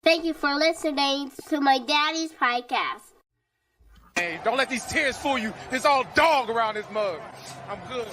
Thank you for listening to my daddy's podcast. Hey, don't let these tears fool you. There's all dog around this mug. I'm good.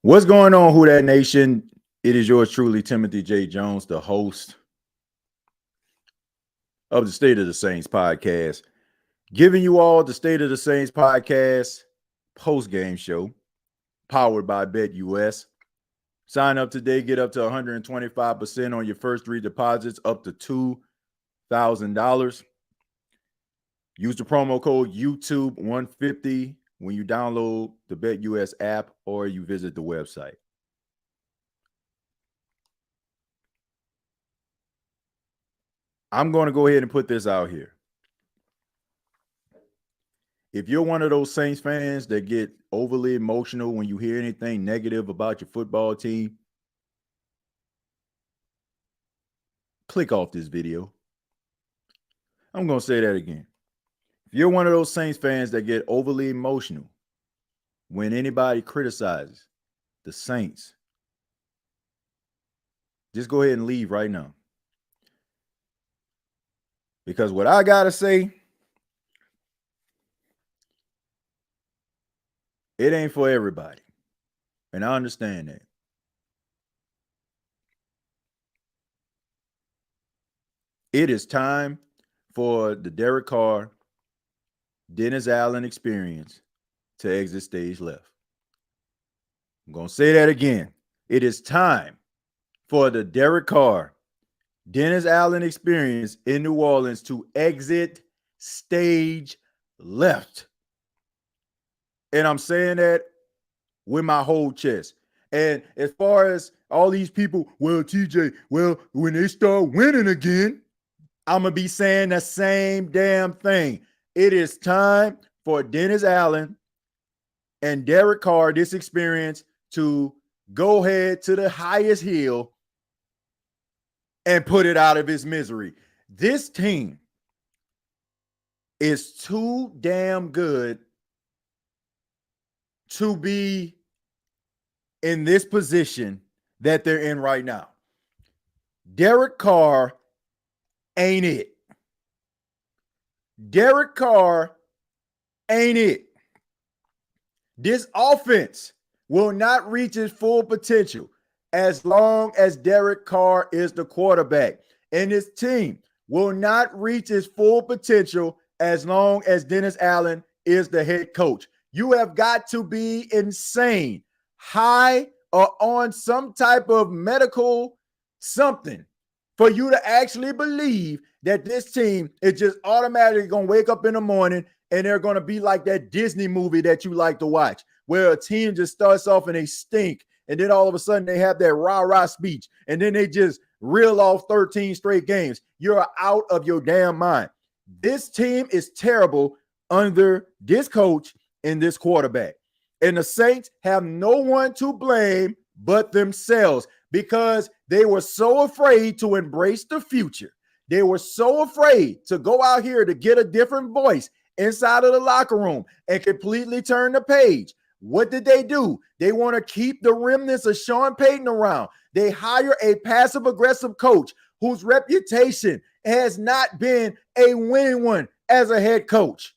What's going on, Who Dat Nation? It is yours truly, Timothy J. Jones, the host of the State of the Saints podcast, giving you all the State of the Saints podcast post-game show, powered by BETUS. Sign up today, get up to 125% on your first 3 deposits, up to $2,000. Use the promo code YouTube150 when you download the BETUS app or you visit the website. I'm going to go ahead and put this out here. If you're one of those Saints fans that get overly emotional when you hear anything negative about your football team, click off this video. I'm going to say that again. If you're one of those Saints fans that get overly emotional when anybody criticizes the Saints, just go ahead and leave right now. Because what I got to say, it ain't for everybody. And I understand that. It is time for the Derek Carr, Dennis Allen experience to exit stage left. I'm going to say that again. It is time for the Derek Carr, Dennis Allen experience in New Orleans to exit stage left. And I'm saying that with my whole chest. And as far as all these people, well, TJ, well, when they start winning again, I'm going to be saying the same damn thing. It is time for Dennis Allen and Derek Carr, this experience, to go ahead to the highest hill and put it out of his misery. This team is too damn good to be in this position that they're in right now. Derek Carr ain't it. Derek Carr ain't it. This offense will not reach its full potential as long as Derek Carr is the quarterback. And this team will not reach its full potential as long as Dennis Allen is the head coach. You have got to be insane, high or on some type of medical something for you to actually believe that this team is just automatically going to wake up in the morning and they're going to be like that Disney movie that you like to watch, where a team just starts off and they stink, and then all of a sudden they have that rah-rah speech, and then they just reel off 13 straight games. You're out of your damn mind. This team is terrible under this coach and this quarterback. And the Saints have no one to blame but themselves because they were so afraid to embrace the future. They were so afraid to go out here to get a different voice inside of the locker room and completely turn the page. What did they do? They want to keep the remnants of Sean Payton around. They hire a passive-aggressive coach whose reputation has not been a winning one as a head coach.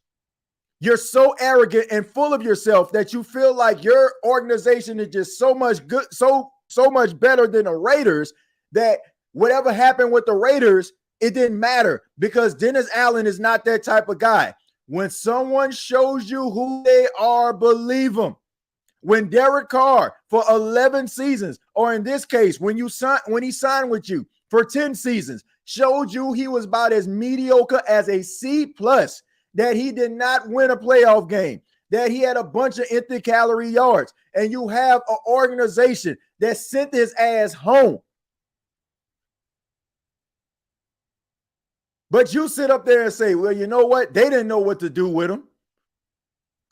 You're so arrogant and full of yourself that you feel like your organization is just so much good, so much better than the Raiders, that whatever happened with the Raiders, it didn't matter because Dennis Allen is not that type of guy. When someone shows you who they are, believe them. When Derek Carr for 11 seasons, or in this case, when he signed with you for 10 seasons, showed you he was about as mediocre as a C plus, that he did not win a playoff game, that he had a bunch of empty calorie yards, and you have an organization that sent his ass home. But you sit up there and say, well, you know what? They didn't know what to do with him.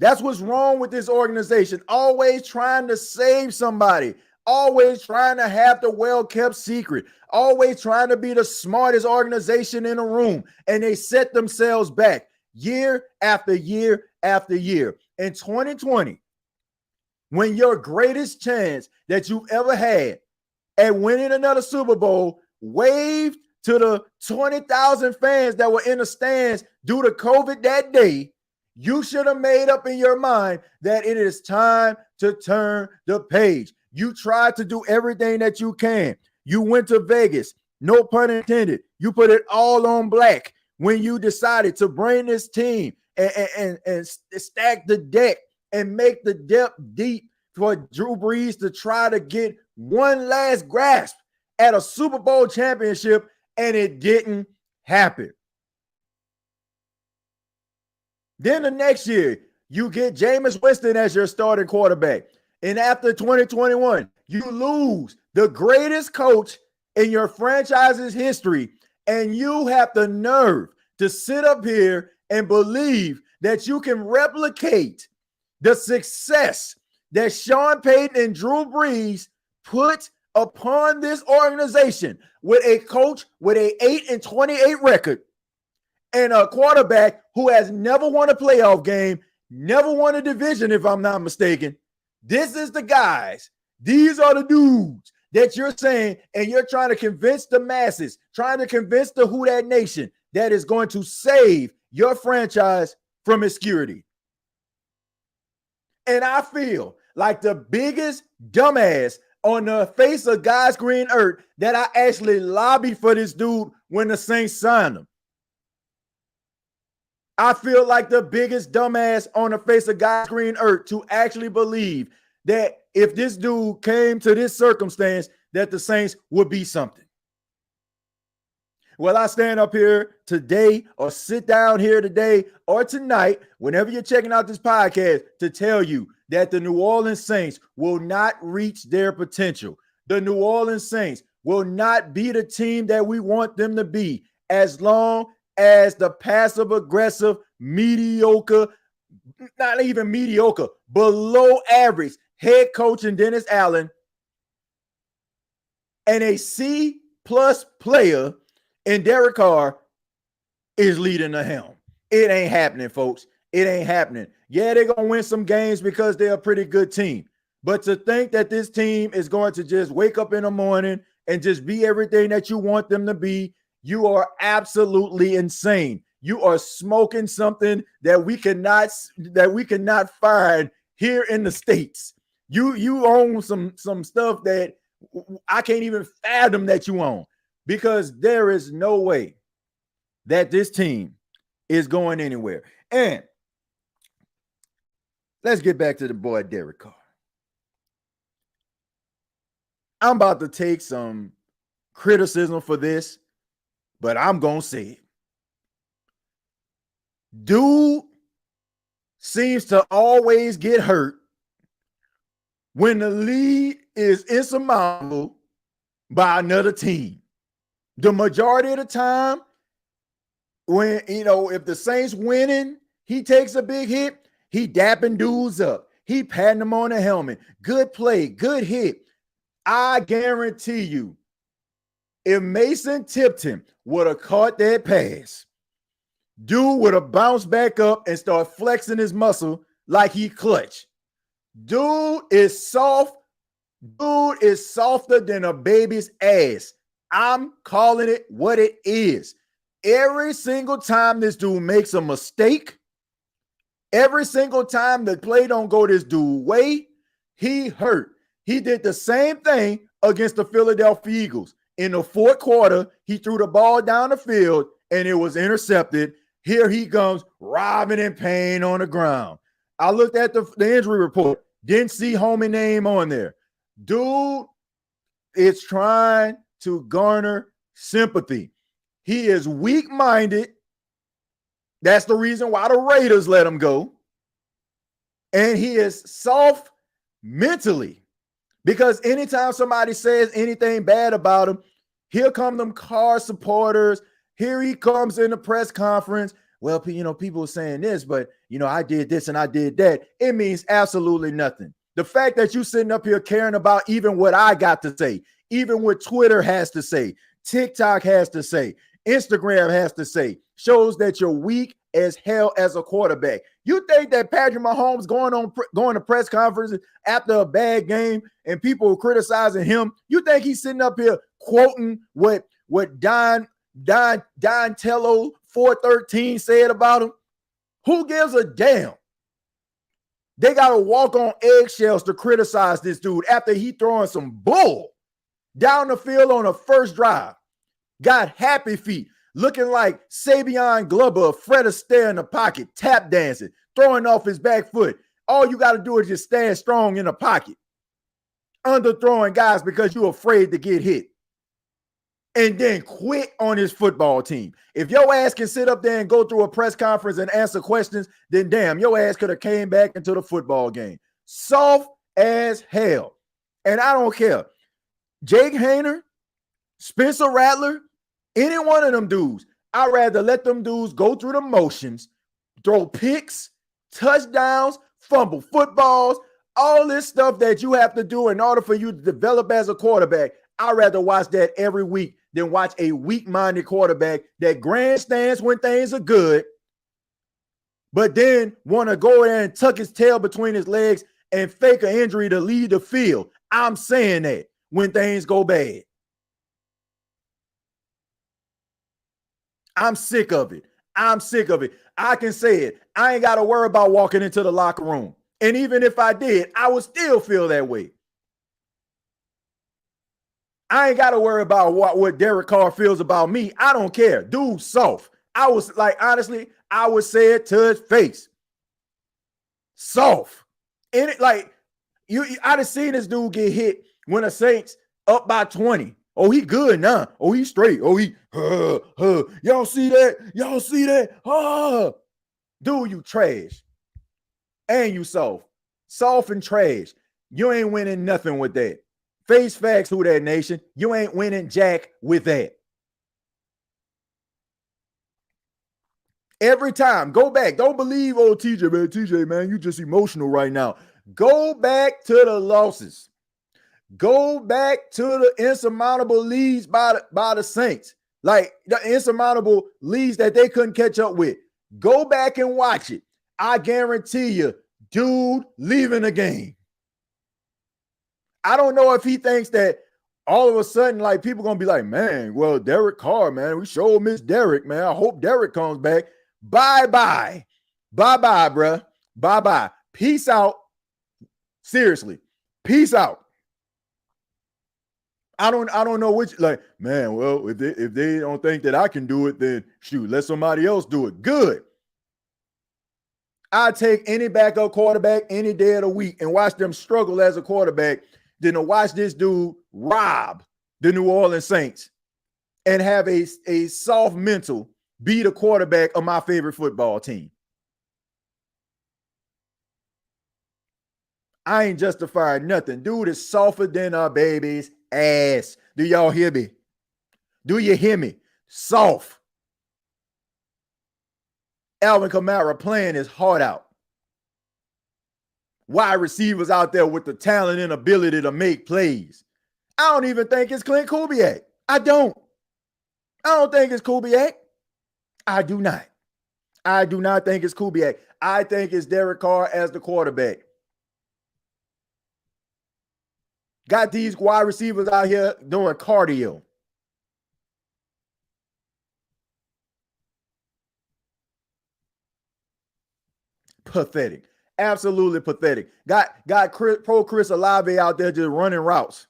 That's what's wrong with this organization. Always trying to save somebody. Always trying to have the well-kept secret. Always trying to be the smartest organization in the room. And they set themselves back year after year after year. In 2020, when your greatest chance that you've ever had at winning another Super Bowl waved to the 20,000 fans that were in the stands due to COVID that day, you should have made up in your mind that it is time to turn the page. You tried to do everything that you can. You went to Vegas, no pun intended. You put it all on black when you decided to bring this team and stack the deck and make the depth deep for Drew Brees to try to get one last grasp at a Super Bowl championship, and it didn't happen. Then the next year, you get Jameis Winston as your starting quarterback. And after 2021, you lose the greatest coach in your franchise's history, and you have the nerve to sit up here and believe that you can replicate the success that Sean Payton and Drew Brees put upon this organization with a coach with a 8-28 record and a quarterback who has never won a playoff game, never won a division, if I'm not mistaken. This is the guys. These are the dudes that you're saying, and you're trying to convince the masses, trying to convince the Who Dat Nation that is going to save your franchise from obscurity. And I feel like the biggest dumbass on the face of God's green earth that I actually lobbied for this dude when the Saints signed him. I feel like the biggest dumbass on the face of God's green earth to actually believe that if this dude came to this circumstance, that the Saints would be something. Well, I stand up here today or sit down here today or tonight, whenever you're checking out this podcast, to tell you that the New Orleans Saints will not reach their potential. The New Orleans Saints will not be the team that we want them to be as long as the passive-aggressive, mediocre, not even mediocre, below average head coach in Dennis Allen and a C-plus player in Derek Carr is leading the helm. It ain't happening, folks. It ain't happening. Yeah, they're going to win some games because they're a pretty good team. But to think that this team is going to just wake up in the morning and just be everything that you want them to be, you are absolutely insane. You are smoking something that we cannot find here in the States. You own some stuff that I can't even fathom that you own, because there is no way that this team is going anywhere. And let's get back to the boy Derek Carr. I'm about to take some criticism for this, but I'm going to say it. Dude seems to always get hurt when the lead is insurmountable by another team. The majority of the time, when, if the Saints winning, he takes a big hit, he dapping dudes up. He patting them on the helmet. Good play, good hit. I guarantee you, if Mason Tipton would have caught that pass, dude would have bounced back up and start flexing his muscle like he clutch. Dude is soft. Dude is softer than a baby's ass. I'm calling it what it is. Every single time this dude makes a mistake, every single time the play don't go this dude's way, he hurt. He did the same thing against the Philadelphia Eagles. In the fourth quarter, he threw the ball down the field and it was intercepted. Here he comes, writhing in pain on the ground. I looked at the injury report, didn't see homie name on there. Dude is trying to garner sympathy. He is weak-minded. That's the reason why the Raiders let him go. And he is soft mentally. Because anytime somebody says anything bad about him, here come them Carr supporters. Here he comes in the press conference. Well, people are saying this, but, I did this and I did that. It means absolutely nothing. The fact that you sitting up here caring about even what I got to say, even what Twitter has to say, TikTok has to say, Instagram has to say, shows that you're weak as hell as a quarterback. You think that Patrick Mahomes going to press conferences after a bad game and people criticizing him? You think he's sitting up here quoting what Don Tello 413 said about him? Who gives a damn? They got to walk on eggshells to criticize this dude after he throwing some bull down the field on a first drive. Got happy feet, looking like Savion Glover, Fred Astaire in the pocket, tap dancing, throwing off his back foot. All you got to do is just stand strong in the pocket, underthrowing guys because you're afraid to get hit. And then quit on his football team. If your ass can sit up there and go through a press conference and answer questions, then damn, your ass could have came back into the football game. Soft as hell. And I don't care. Jake Haener, Spencer Rattler, any one of them dudes, I'd rather let them dudes go through the motions, throw picks, touchdowns, fumble footballs, all this stuff that you have to do in order for you to develop as a quarterback. I'd rather watch that every week than watch a weak-minded quarterback that grandstands when things are good, but then want to go in and tuck his tail between his legs and fake an injury to lead the field. I'm saying that when things go bad. I'm sick of it. I'm sick of it. I can say it. I ain't got to worry about walking into the locker room. And even if I did, I would still feel that way. I ain't got to worry about what Derek Carr feels about me. I don't care. Dude, soft. I was like, honestly, I would say it to his face. Soft. And it, like, I'd have seen this dude get hit when the Saints up by 20. Oh, he good now. Oh, he straight. Oh, y'all see that? Y'all see that? Dude, you trash. And you soft. Soft and trash. You ain't winning nothing with that. Face facts, who that nation. You ain't winning jack with that. Every time. Go back. Don't believe, oh, TJ, man, you just emotional right now. Go back to the losses. Go back to the insurmountable leads by the Saints. Like the insurmountable leads that they couldn't catch up with. Go back and watch it. I guarantee you, dude leaving the game. I don't know if he thinks that all of a sudden, like, people going to be like, man, well, Derek Carr, man, we sure miss Derek, man. I hope Derek comes back. Bye-bye. Bye-bye, bruh. Bye-bye. Peace out. Seriously. Peace out. I don't know which, like, man, well, if they don't think that I can do it, then shoot, let somebody else do it. Good. I take any backup quarterback any day of the week and watch them struggle as a quarterback than to watch this dude rob the New Orleans Saints and have a soft mental be the quarterback of my favorite football team. I ain't justifying nothing. Dude is softer than a baby's ass. Do y'all hear me? Do you hear me? Soft. Alvin Kamara playing his heart out. Wide receivers out there with the talent and ability to make plays. I don't even think it's Clint Kubiak. I don't think it's Kubiak. I do not. I do not think it's Kubiak. I think it's Derek Carr as the quarterback. Got these wide receivers out here doing cardio. Pathetic. Absolutely pathetic. Got Chris Olave out there just running routes.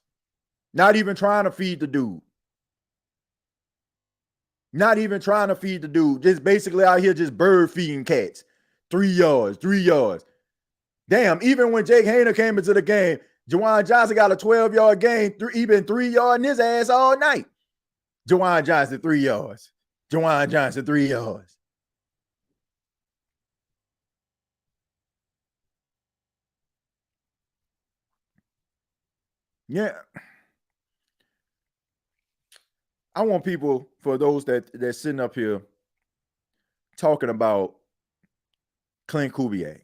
Not even trying to feed the dude. Not even trying to feed the dude. Just basically out here just bird feeding cats. 3 yards, 3 yards. Damn, even when Jake Haener came into the game, Juwan Johnson got a 12-yard game. He been 3 yarding his ass all night. Juwan Johnson, 3 yards. Juwan Johnson, 3 yards. Yeah. I want people, for those that's sitting up here talking about Clint Kubiak.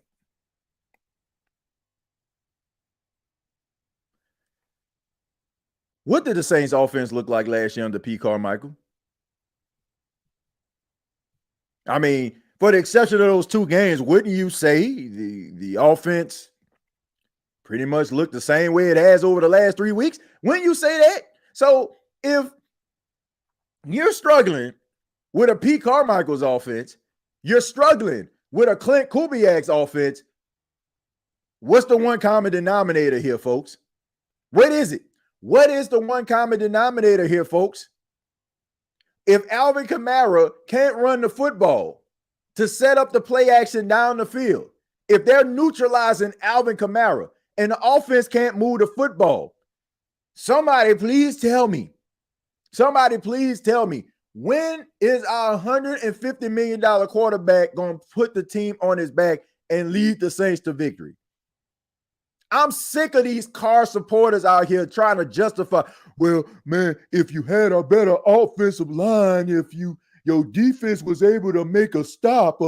What did the Saints offense look like last year under Pete Carmichael? I mean, for the exception of those 2 games, wouldn't you say the offense pretty much looked the same way it has over the last 3 weeks? Wouldn't you say that? So if you're struggling with a Pete Carmichael's offense, you're struggling with a Clint Kubiak's offense, what's the one common denominator here, folks? What is it? What is the one common denominator here, folks? If Alvin Kamara can't run the football to set up the play action down the field, if they're neutralizing Alvin Kamara and the offense can't move the football, somebody please tell me, when is our $150 million quarterback going to put the team on his back and lead the Saints to victory? I'm sick of these Carr supporters out here trying to justify, well, man, if you had a better offensive line, if your defense was able to make a stop.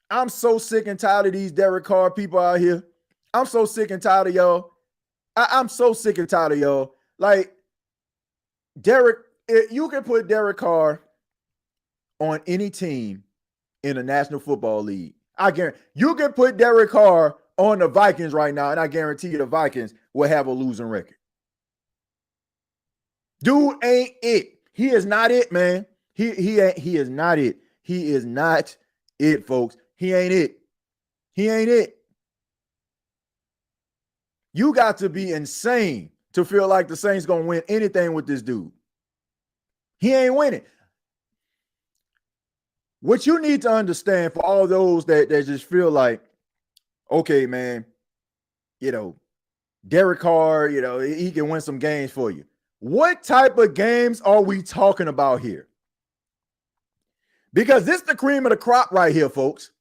I'm so sick and tired of these Derek Carr people out here. I'm so sick and tired of y'all. I'm so sick and tired of y'all. Like, Derek, you can put Derek Carr on any team in the National Football League. I guarantee you can put Derek Carr on the Vikings right now, and I guarantee you the Vikings will have a losing record. Dude ain't it. He is not it, man. He is not it. He is not it, folks. He ain't it. He ain't it. You got to be insane to feel like the Saints gonna win anything with this dude. He ain't winning. What you need to understand for all those that just feel like, okay, man, Derek Carr, he can win some games for you. What type of games are we talking about here? Because this is the cream of the crop right here, folks.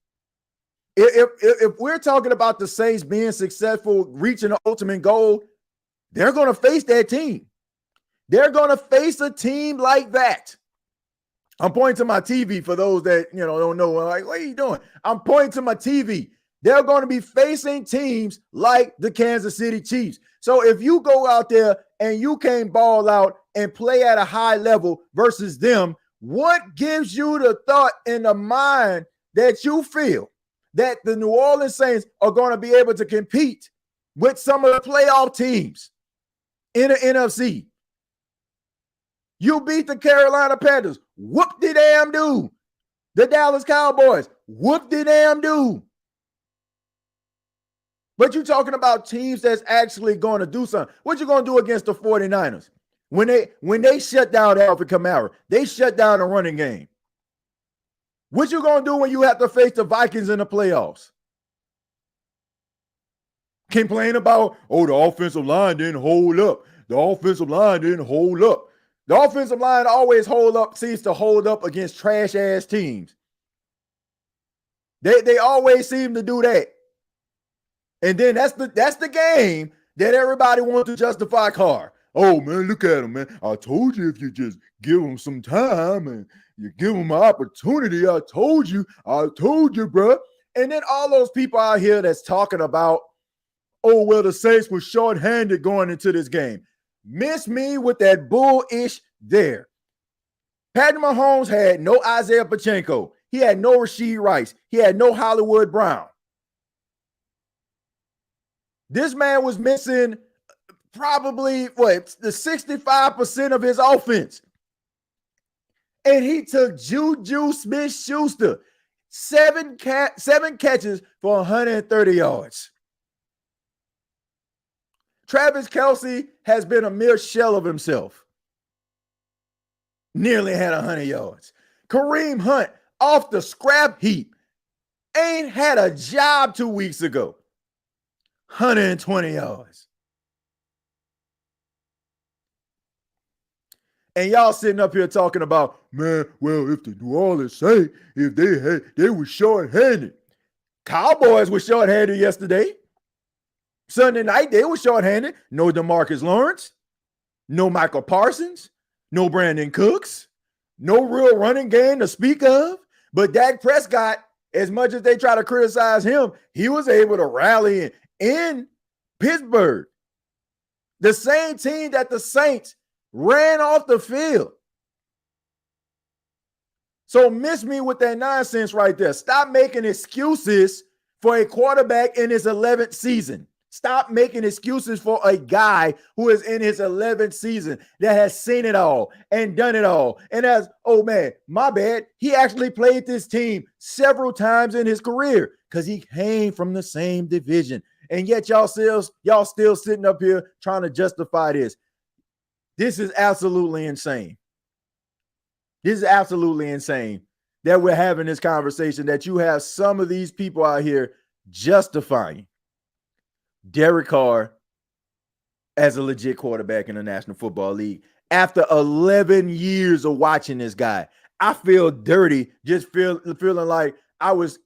If we're talking about the Saints being successful, reaching the ultimate goal, they're going to face that team. They're going to face a team like that. I'm pointing to my TV for those that don't know. Like, what are you doing? I'm pointing to my TV. They're going to be facing teams like the Kansas City Chiefs. So if you go out there and you can't ball out and play at a high level versus them, what gives you the thought in the mind that you feel that the New Orleans Saints are going to be able to compete with some of the playoff teams in the NFC? You beat the Carolina Panthers. Whoop-de-damn do. The Dallas Cowboys. Whoop-de-damn do. But you're talking about teams that's actually going to do something. What you going to do against the 49ers? When they shut down Alvin Kamara, they shut down the running game. What you going to do when you have to face the Vikings in the playoffs? Complain about, the offensive line didn't hold up. The offensive line didn't hold up. The offensive line always seems to hold up against trash-ass teams. They always seem to do that. And then that's the game that everybody wants to justify Carr. Oh, man, look at him, man. I told you if you just give him some time and you give him an opportunity. I told you, bro. And then all those people out here that's talking about, the Saints were shorthanded going into this game. Miss me with that bullish there. Patrick Mahomes had no Isaiah Pacheco. He had no Rashee Rice. He had no Hollywood Brown. This man was missing probably the 65% of his offense. And he took Juju Smith-Schuster 7 catches for 130 yards. Travis Kelce has been a mere shell of himself. Nearly had 100 yards. Kareem Hunt off the scrap heap. Ain't had a job 2 weeks ago. 120 yards. And y'all sitting up here talking about, man, well, if the New Orleans Saints, if they were short-handed. Cowboys were short-handed yesterday. Sunday night, they were short-handed. No DeMarcus Lawrence, no Michael Parsons, no Brandon Cooks, no real running game to speak of. But Dak Prescott, as much as they try to criticize him, he was able to rally in Pittsburgh. The same team that the Saints ran off the field. So miss me with that nonsense right there. Stop making excuses for a quarterback in his 11th season. Stop making excuses for a guy who is in his 11th season that has seen it all and done it all. And as, oh man, my bad, he actually played this team several times in his career because he came from the same division. And yet y'all still sitting up here trying to justify this. This is absolutely insane. This is absolutely insane that we're having this conversation, that you have some of these people out here justifying Derek Carr as a legit quarterback in the National Football League. After 11 years of watching this guy, I feel dirty just feeling like I was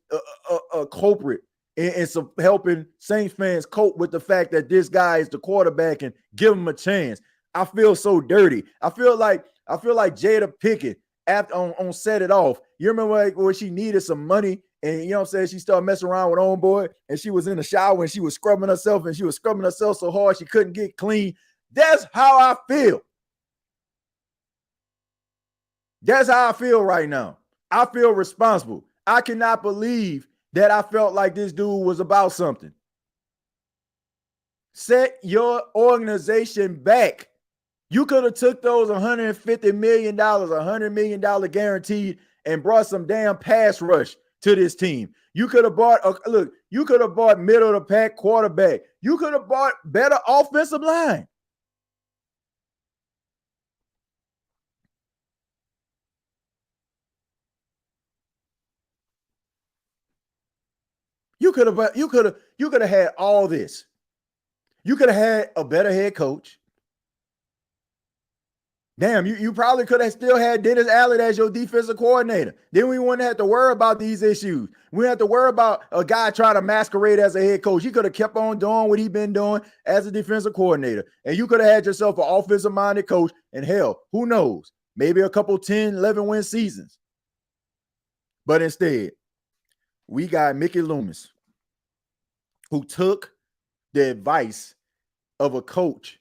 a culprit in some helping Saints fans cope with the fact that this guy is the quarterback and give him a chance. I feel so dirty. I feel like Jada Pickett after on Set It Off. You remember where she needed some money and you know what I'm saying? She started messing around with homeboy and she was in the shower and she was scrubbing herself and she was scrubbing herself so hard she couldn't get clean. That's how I feel. That's how I feel right now. I feel responsible. I cannot believe that I felt like this dude was about something. Set your organization back. You could have took those $150 million, $100 million guaranteed and brought some damn pass rush to this team. You could have bought you could have bought middle of the pack quarterback. You could have bought better offensive line. You could have had all this. You could have had a better head coach. Damn, you probably could have still had Dennis Allen as your defensive coordinator. Then we wouldn't have to worry about these issues. We didn't have to worry about a guy trying to masquerade as a head coach. He could have kept on doing what he's been doing as a defensive coordinator. And you could have had yourself an offensive-minded coach. And hell, who knows? Maybe a couple 10, 11-win seasons. But instead, we got Mickey Loomis, who took the advice of a coach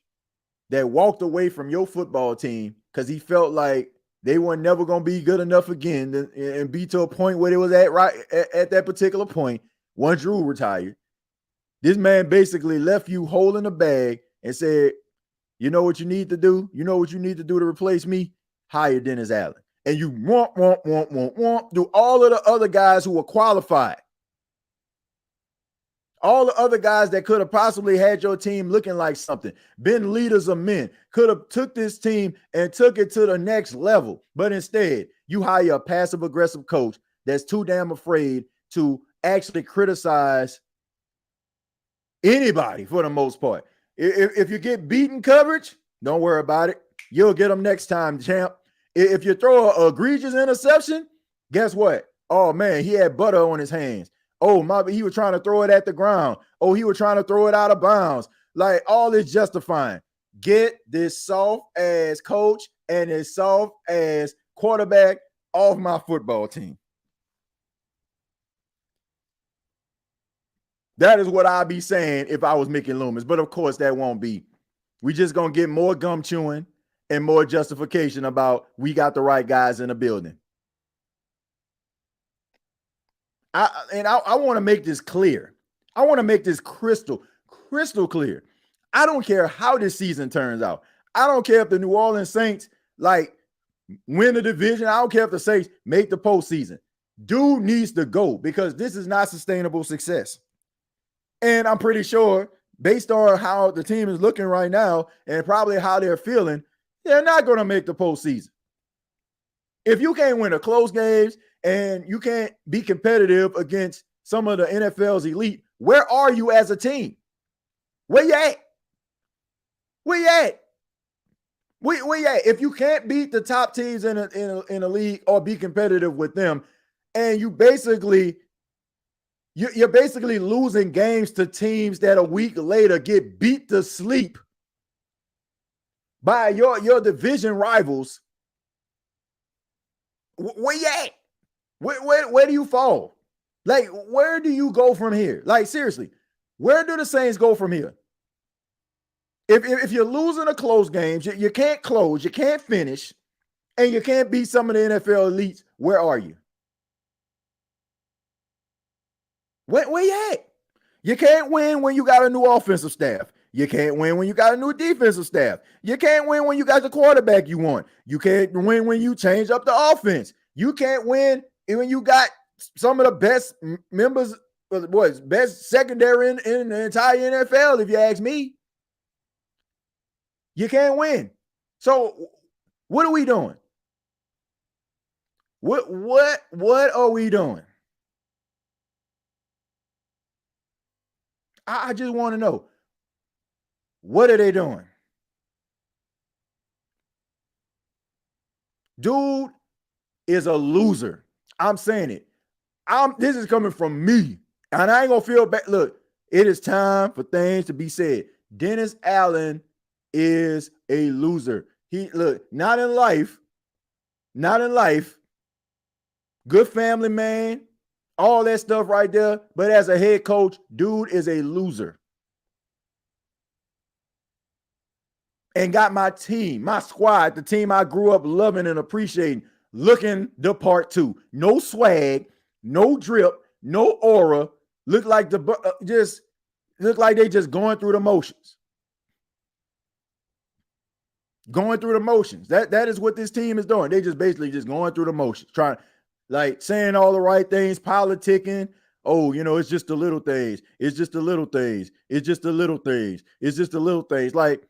that walked away from your football team because he felt like they were never going to be good enough again and be to a point where it was at that particular point once Drew retired. This man basically left you holding the bag and said, you know what you need to do? You know what you need to do to replace me? Hire Dennis Allen. And you do all of the other guys who were qualified. All the other guys that could have possibly had your team looking like something, been leaders of men, could have took this team and took it to the next level. But instead, you hire a passive-aggressive coach that's too damn afraid to actually criticize anybody for the most part. If you get beaten coverage, don't worry about it. You'll get them next time, champ. If you throw an egregious interception, guess what? Oh, man, he had butter on his hands. Oh, he was trying to throw it at the ground. Oh, he was trying to throw it out of bounds. Like, all this justifying. Get this soft-ass coach and this soft-ass quarterback off my football team. That is what I'd be saying if I was Mickey Loomis. But, of course, that won't be. We just going to get more gum chewing and more justification about we got the right guys in the building. I want to make this clear. I want to make this crystal clear. I don't care how this season turns out. I don't care if the New Orleans Saints win the division. I don't care if the Saints make the postseason. Dude needs to go because this is not sustainable success. And I'm pretty sure, based on how the team is looking right now and probably how they're feeling, they're not going to make the postseason. If you can't win a close games and you can't be competitive against some of the NFL's elite, where are you as a team? Where you at? Where you at? If you can't beat the top teams in a league or be competitive with them, and you're basically losing games to teams that a week later get beat to sleep by your division rivals, where you at? Where do you fall? Like, where do you go from here? Like, seriously, where do the Saints go from here? If you're losing a close games, you can't close, you can't finish, and you can't beat some of the NFL elites, where are you? Where you at? You can't win when you got a new offensive staff. You can't win when you got a new defensive staff. You can't win when you got the quarterback you want. You can't win when you change up the offense. You can't win when you got some of the best members, best secondary in the entire NFL, if you ask me. You can't win. So what are we doing? What are we doing? I just want to know, what are they doing? Dude is a loser. I'm saying it. This is coming from me, and I ain't gonna feel bad. Look, it is time for things to be said. Dennis Allen is a loser. Not in life. Good family man, all that stuff right there. But as a head coach, dude is a loser. And got my team, my squad, the team I grew up loving and appreciating, looking the part too. No swag, no drip, no aura. Look like they just going through the motions. Going through the motions. That is what this team is doing. They just basically just going through the motions, trying, like, saying all the right things, politicking. Oh, it's just the little things. It's just the little things. It's just the little things. It's just the little things. Like,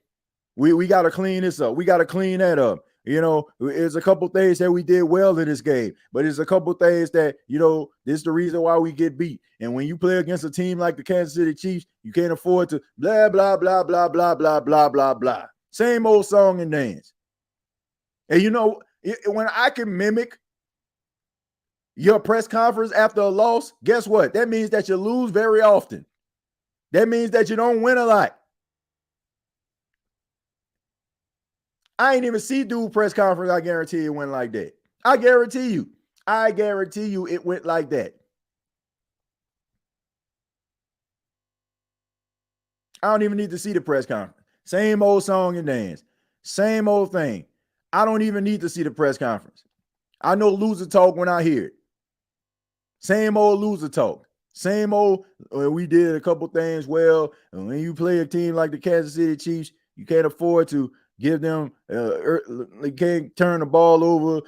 we got to clean this up. We got to clean that up. There's a couple things that we did well in this game, but there's a couple things that, this is the reason why we get beat. And when you play against a team like the Kansas City Chiefs, you can't afford to blah, blah, blah, blah, blah, blah, blah, blah, blah. Same old song and dance. And when I can mimic your press conference after a loss, guess what? That means that you lose very often. That means that you don't win a lot. I ain't even see dude press conference. I guarantee it went like that. I guarantee you it went like that. I don't even need to see the press conference. Same old song and dance. Same old thing. I don't even need to see the press conference. I know loser talk when I hear it. Same old loser talk. Same old, we did a couple things well. And when you play a team like the Kansas City Chiefs, you can't afford to give them, they can't turn the ball over.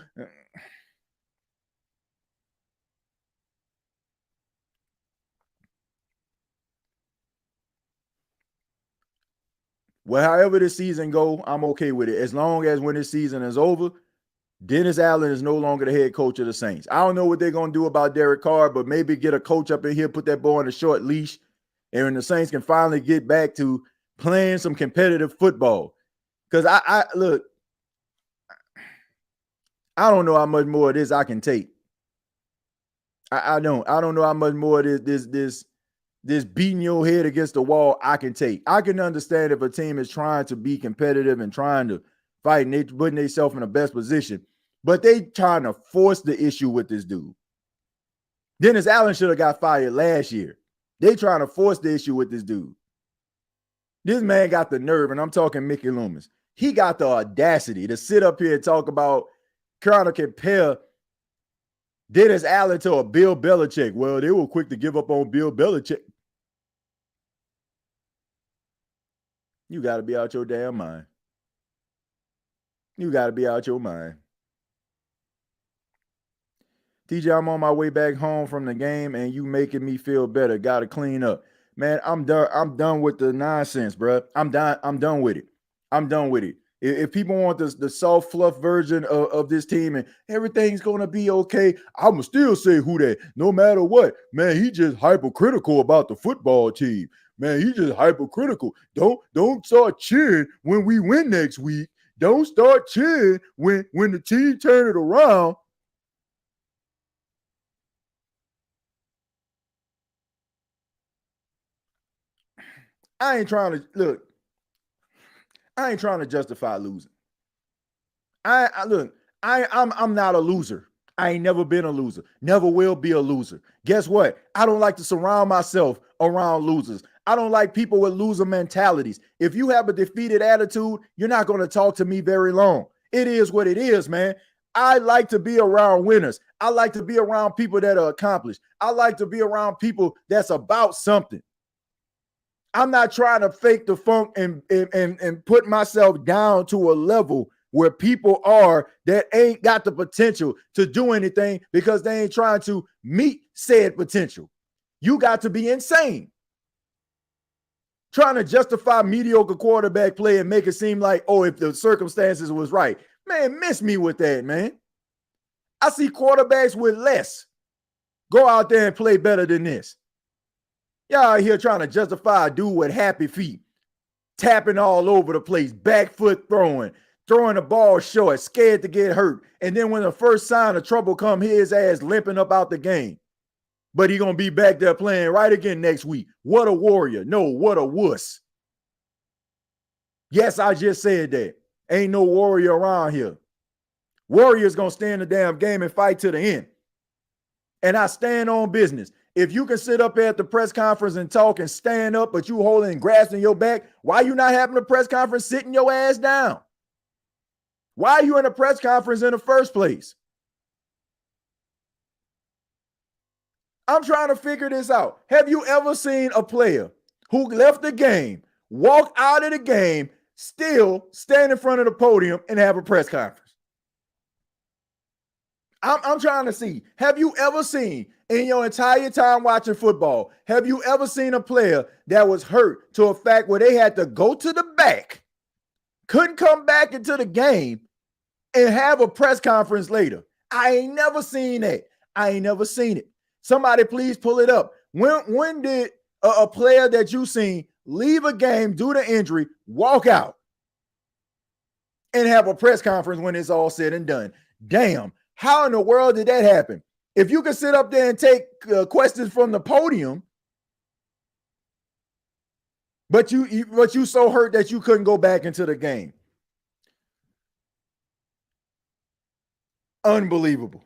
Well, however this season go, I'm okay with it. As long as when this season is over, Dennis Allen is no longer the head coach of the Saints. I don't know what they're going to do about Derek Carr, but maybe get a coach up in here, put that boy on a short leash, and the Saints can finally get back to playing some competitive football. Because I look, I don't know how much more of this I can take. I don't know how much more of this beating your head against the wall I can take. I can understand if a team is trying to be competitive and trying to fight and they putting themselves in the best position, but they trying to force the issue with this dude. Dennis Allen should have got fired last year. They trying to force the issue with this dude. This man got the nerve, and I'm talking Mickey Loomis. He got the audacity to sit up here and talk about trying to compare Dennis Allen to a Bill Belichick. Well, they were quick to give up on Bill Belichick. You got to be out your damn mind. You got to be out your mind. TJ, I'm on my way back home from the game, and you making me feel better. Got to clean up. Man, I'm done. I'm done with the nonsense, bro. I'm done with it. I'm done with it. If people want the soft fluff version of this team and everything's going to be okay, I'm going to still say who that, no matter what. Man, he just hypocritical about the football team. Man, he just hypocritical. Don't start cheering when we win next week. don't start cheering when the team turn it around. I ain't trying to justify losing. I'm not a loser. I ain't never been a loser. Never will be a loser. Guess what? I don't like to surround myself around losers. I don't like people with loser mentalities. If you have a defeated attitude, you're not going to talk to me very long. It is what it is, man. I like to be around winners. I like to be around people that are accomplished. I like to be around people that's about something. I'm not trying to fake the funk and put myself down to a level where people are that ain't got the potential to do anything because they ain't trying to meet said potential. You got to be insane. Trying to justify mediocre quarterback play and make it seem like, oh, if the circumstances was right. Man, miss me with that, man. I see quarterbacks with less go out there and play better than this. Y'all out here trying to justify a dude with happy feet, tapping all over the place, back foot throwing the ball short, scared to get hurt. And then when the first sign of trouble come, his ass limping up out the game. But he going to be back there playing right again next week. What a warrior. No, what a wuss. Yes, I just said that. Ain't no warrior around here. Warriors going to stay in the damn game and fight to the end. And I stand on business. If you can sit up at the press conference and talk and stand up, but you holding and grasping your back, why you not having a press conference sitting your ass down? Why are you in a press conference in the first place? I'm trying to figure this out. Have you ever seen a player who left the game, walk out of the game, still stand in front of the podium and have a press conference? I'm trying to see. Have you ever seen in your entire time watching football, have you ever seen a player that was hurt to a fact where they had to go to the back, couldn't come back into the game, and have a press conference later? I ain't never seen that. I ain't never seen it. Somebody please pull it up. When did a player that you seen leave a game due to injury, walk out, and have a press conference when it's all said and done? Damn, how in the world did that happen? If you can sit up there and take questions from the podium, but you so hurt that you couldn't go back into the game. Unbelievable.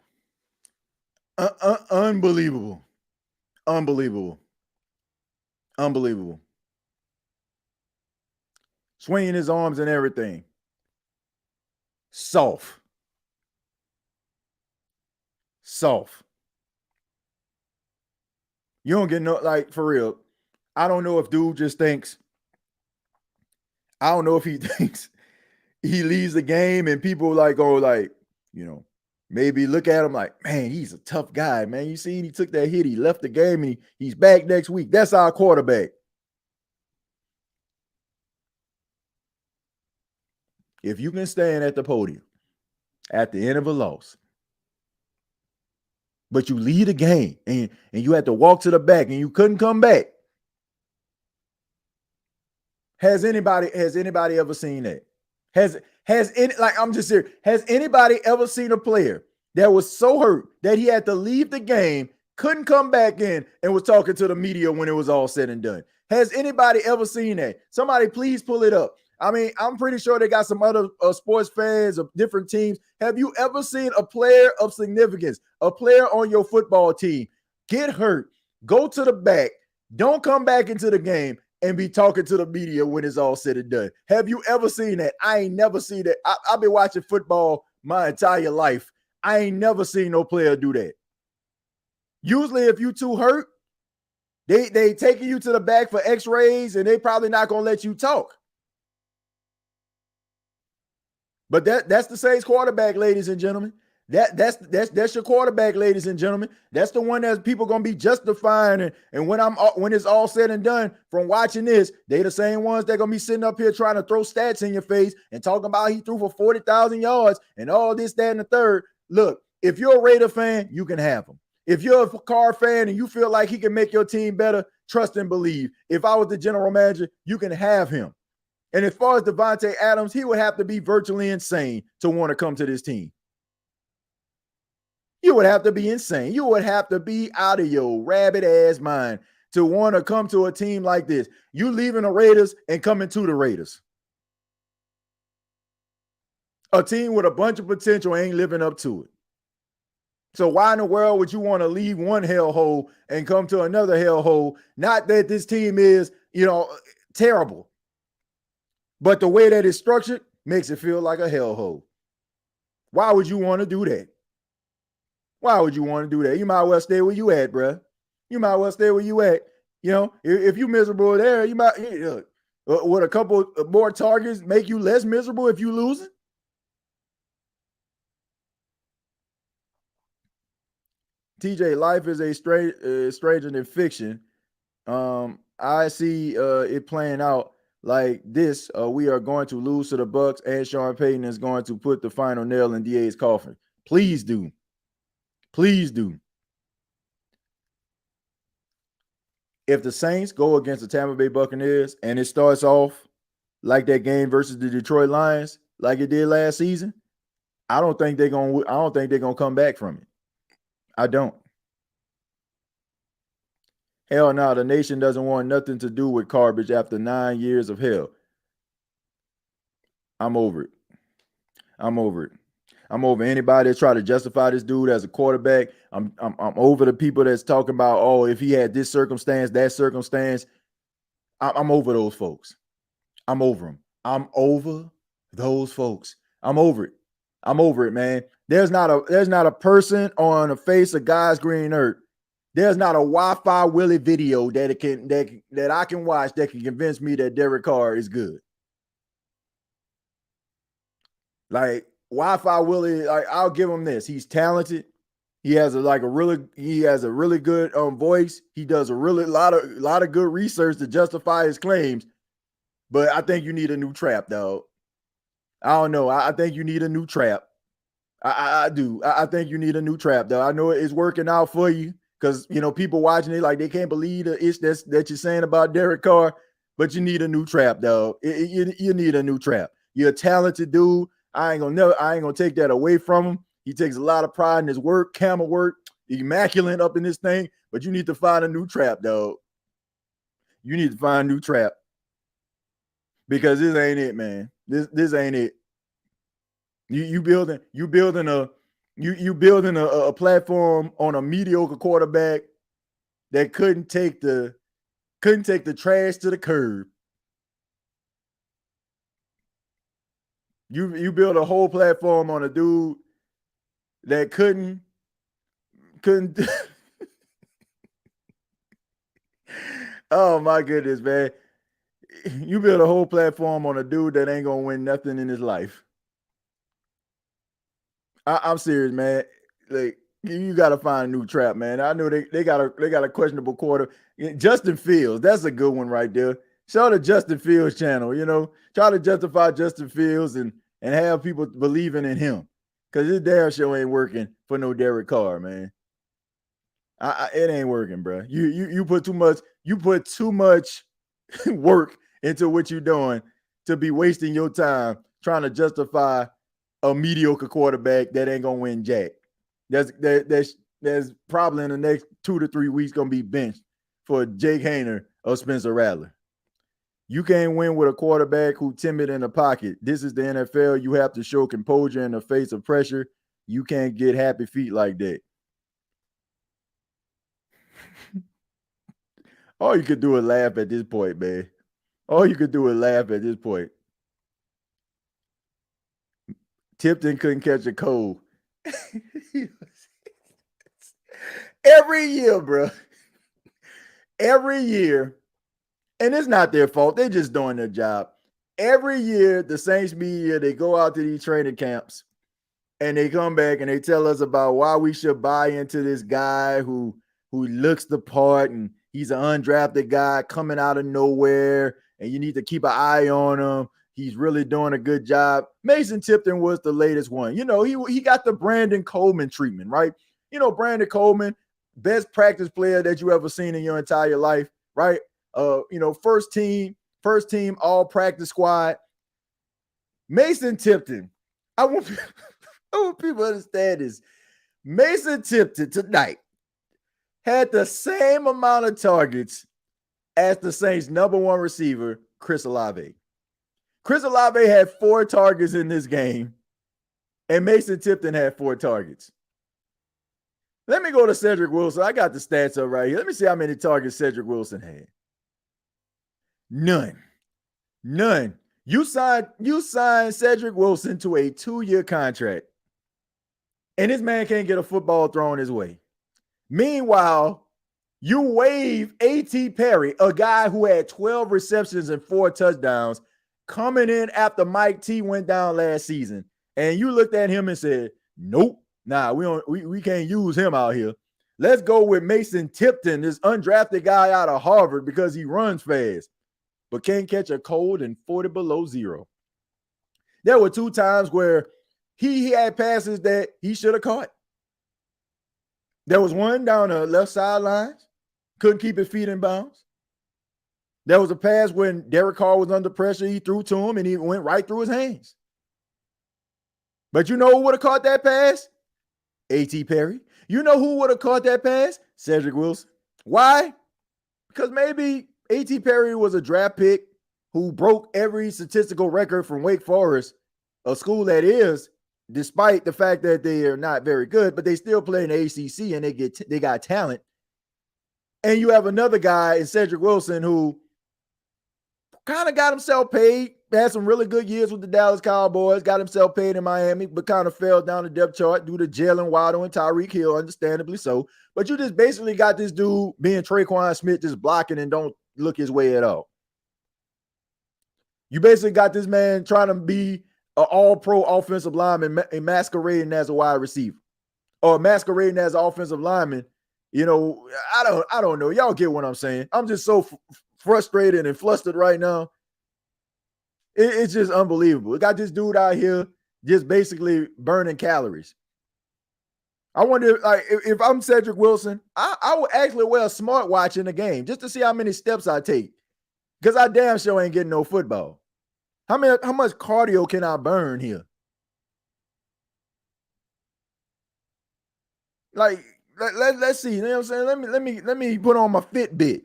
Unbelievable. Swinging his arms and everything. Soft. You don't get no, like, for real. I don't know if dude just thinks, I don't know if he thinks he leaves the game and people like, oh, like, you know, maybe look at him like, man, he's a tough guy, man. You see, he took that hit, he left the game, and he's back next week. That's our quarterback. If you can stand at the podium at the end of a loss, but you lead a game and you had to walk to the back and you couldn't come back. Has anybody ever seen that? I'm just serious. Has anybody ever seen a player that was so hurt that he had to leave the game, couldn't come back in, and was talking to the media when it was all said and done? Has anybody ever seen that? Somebody please pull it up. I mean, I'm pretty sure they got some other sports fans of different teams. Have you ever seen a player of significance, a player on your football team, get hurt, go to the back, don't come back into the game, and be talking to the media when it's all said and done? Have you ever seen that? I ain't never seen that. I've been watching football my entire life. I ain't never seen no player do that. Usually, if you too hurt, they taking you to the back for x-rays, and they probably not going to let you talk. But that's the Saints quarterback, ladies and gentlemen. That's your quarterback, ladies and gentlemen. That's the one that people gonna be justifying. And when it's all said and done, from watching this, they the same ones that gonna be sitting up here trying to throw stats in your face and talking about he threw for 40,000 yards and all this, that, and the third. Look, if you're a Raider fan, you can have him. If you're a Carr fan and you feel like he can make your team better, trust and believe. If I was the general manager, you can have him. And as far as Devontae Adams, he would have to be virtually insane to want to come to this team. You would have to be insane. You would have to be out of your rabbit ass mind to want to come to a team like this. You leaving the Raiders and coming to the Raiders. A team with a bunch of potential ain't living up to it. So why in the world would you want to leave one hellhole and come to another hellhole? Not that this team is, terrible, but the way that it's structured makes it feel like a hellhole. Why would you want to do that? Why would you want to do that? You might well stay where you at, bro. You might well stay where you at. If you miserable there, you might, would a couple more targets make you less miserable if you losing? TJ, life is stranger than fiction. I see it playing out like this. We are going to lose to the Bucks, and Sean Payton is going to put the final nail in DA's coffin. Please do. Please do. If the Saints go against the Tampa Bay Buccaneers and it starts off like that game versus the Detroit Lions, like it did last season, I don't think they're gonna come back from it. I don't. Hell no, the nation doesn't want nothing to do with garbage after 9 years of hell. I'm over it. I'm over anybody that try to justify this dude as a quarterback. I'm over the people that's talking about, oh, if he had this circumstance, that circumstance. I'm over those folks. I'm over them. I'm over those folks. I'm over it. I'm over it, man. There's not a person on the face of God's green earth. There's not a Wi-Fi Willie video that I can watch that can convince me that Derek Carr is good. Like Wi-Fi Willie, like I'll give him this. He's talented. He has a really good voice. He does a lot of good research to justify his claims. But I think you need a new trap, dog. I don't know. I think you need a new trap. I do. I think you need a new trap, though. I know it's working out for you because, people watching it, like, they can't believe the ish that you're saying about Derek Carr, but you need a new trap, dog. You need a new trap. You're a talented dude. I ain't gonna take that away from him. He takes a lot of pride in his work, camera work, immaculate up in this thing, but you need to find a new trap, dog. You need to find a new trap because this ain't it, man. This ain't it. You building a platform on a mediocre quarterback that couldn't take the trash to the curb. You build a whole platform on a dude that couldn't oh my goodness, man. You build a whole platform on a dude that ain't gonna win nothing in his life. I'm serious, man. Like, you got to find a new trap, man. I know they got a questionable quarter. Justin Fields, that's a good one right there. Show the Justin Fields channel, try to justify Justin Fields and have people believing in him, because his damn show ain't working for no Derek Carr, man. It ain't working, bro. You put too much work into what you're doing to be wasting your time trying to justify a mediocre quarterback that ain't gonna win jack. There's probably in the next 2 to 3 weeks gonna be benched for Jake Haener or Spencer Rattler. You can't win with a quarterback who's timid in the pocket. This is the NFL. You have to show composure in the face of pressure. You can't get happy feet like that. All you could do is laugh at this point, man. All you could do is laugh at this point. Tipton couldn't catch a cold. Every year, bro. Every year. And it's not their fault. They're just doing their job. Every year, the Saints media, they go out to these training camps and they come back and they tell us about why we should buy into this guy who looks the part and he's an undrafted guy coming out of nowhere and you need to keep an eye on him. He's really doing a good job. Mason Tipton was the latest one. He got the Brandon Coleman treatment, right? Brandon Coleman, best practice player that you ever seen in your entire life, right? First team first team all practice squad. Mason Tipton. I want people to understand this. Mason Tipton tonight had the same amount of targets as the Saints' number one receiver, Chris Olave. Chris Olave had 4 targets in this game, and Mason Tipton had 4 targets. Let me go to Cedric Wilson. I got the stats up right here. Let me see how many targets Cedric Wilson had. None. You signed Cedric Wilson to a 2-year contract, and this man can't get a football thrown his way. Meanwhile, you waive A.T. Perry, a guy who had 12 receptions and 4 touchdowns, coming in after Mike T went down last season, and you looked at him and said, "Nope, we can't use him out here. Let's go with Mason Tipton, this undrafted guy out of Harvard, because he runs fast, but can't catch a cold in 40 below zero." There were 2 times where he had passes that he should have caught. There was one down the left sideline, couldn't keep his feet in bounds. There was a pass when Derek Carr was under pressure. He threw to him, and he went right through his hands. But you know who would have caught that pass? A.T. Perry. You know who would have caught that pass? Cedric Wilson. Why? Because maybe A.T. Perry was a draft pick who broke every statistical record from Wake Forest, a school that is, despite the fact that they are not very good, but they still play in the ACC and they got talent. And you have another guy in Cedric Wilson who kind of got himself paid, had some really good years with the Dallas Cowboys, got himself paid in Miami, but kind of fell down the depth chart due to Jalen Waddle and Tyreek Hill, understandably so. But you just basically got this dude being Traquan Smith, just blocking and don't look his way at all. You basically got this man trying to be an all-pro offensive lineman and masquerading as a wide receiver, or masquerading as an offensive lineman. You know, I don't know. Y'all get what I'm saying. I'm just so frustrated and flustered right now. It's just unbelievable. We got this dude out here just basically burning calories. I wonder, like, if I'm Cedric Wilson, I would actually wear a smartwatch in the game just to see how many steps I take, because I damn sure ain't getting no football. How much cardio can I burn here? Like, let's see. You know what I'm saying? Let me put on my Fitbit.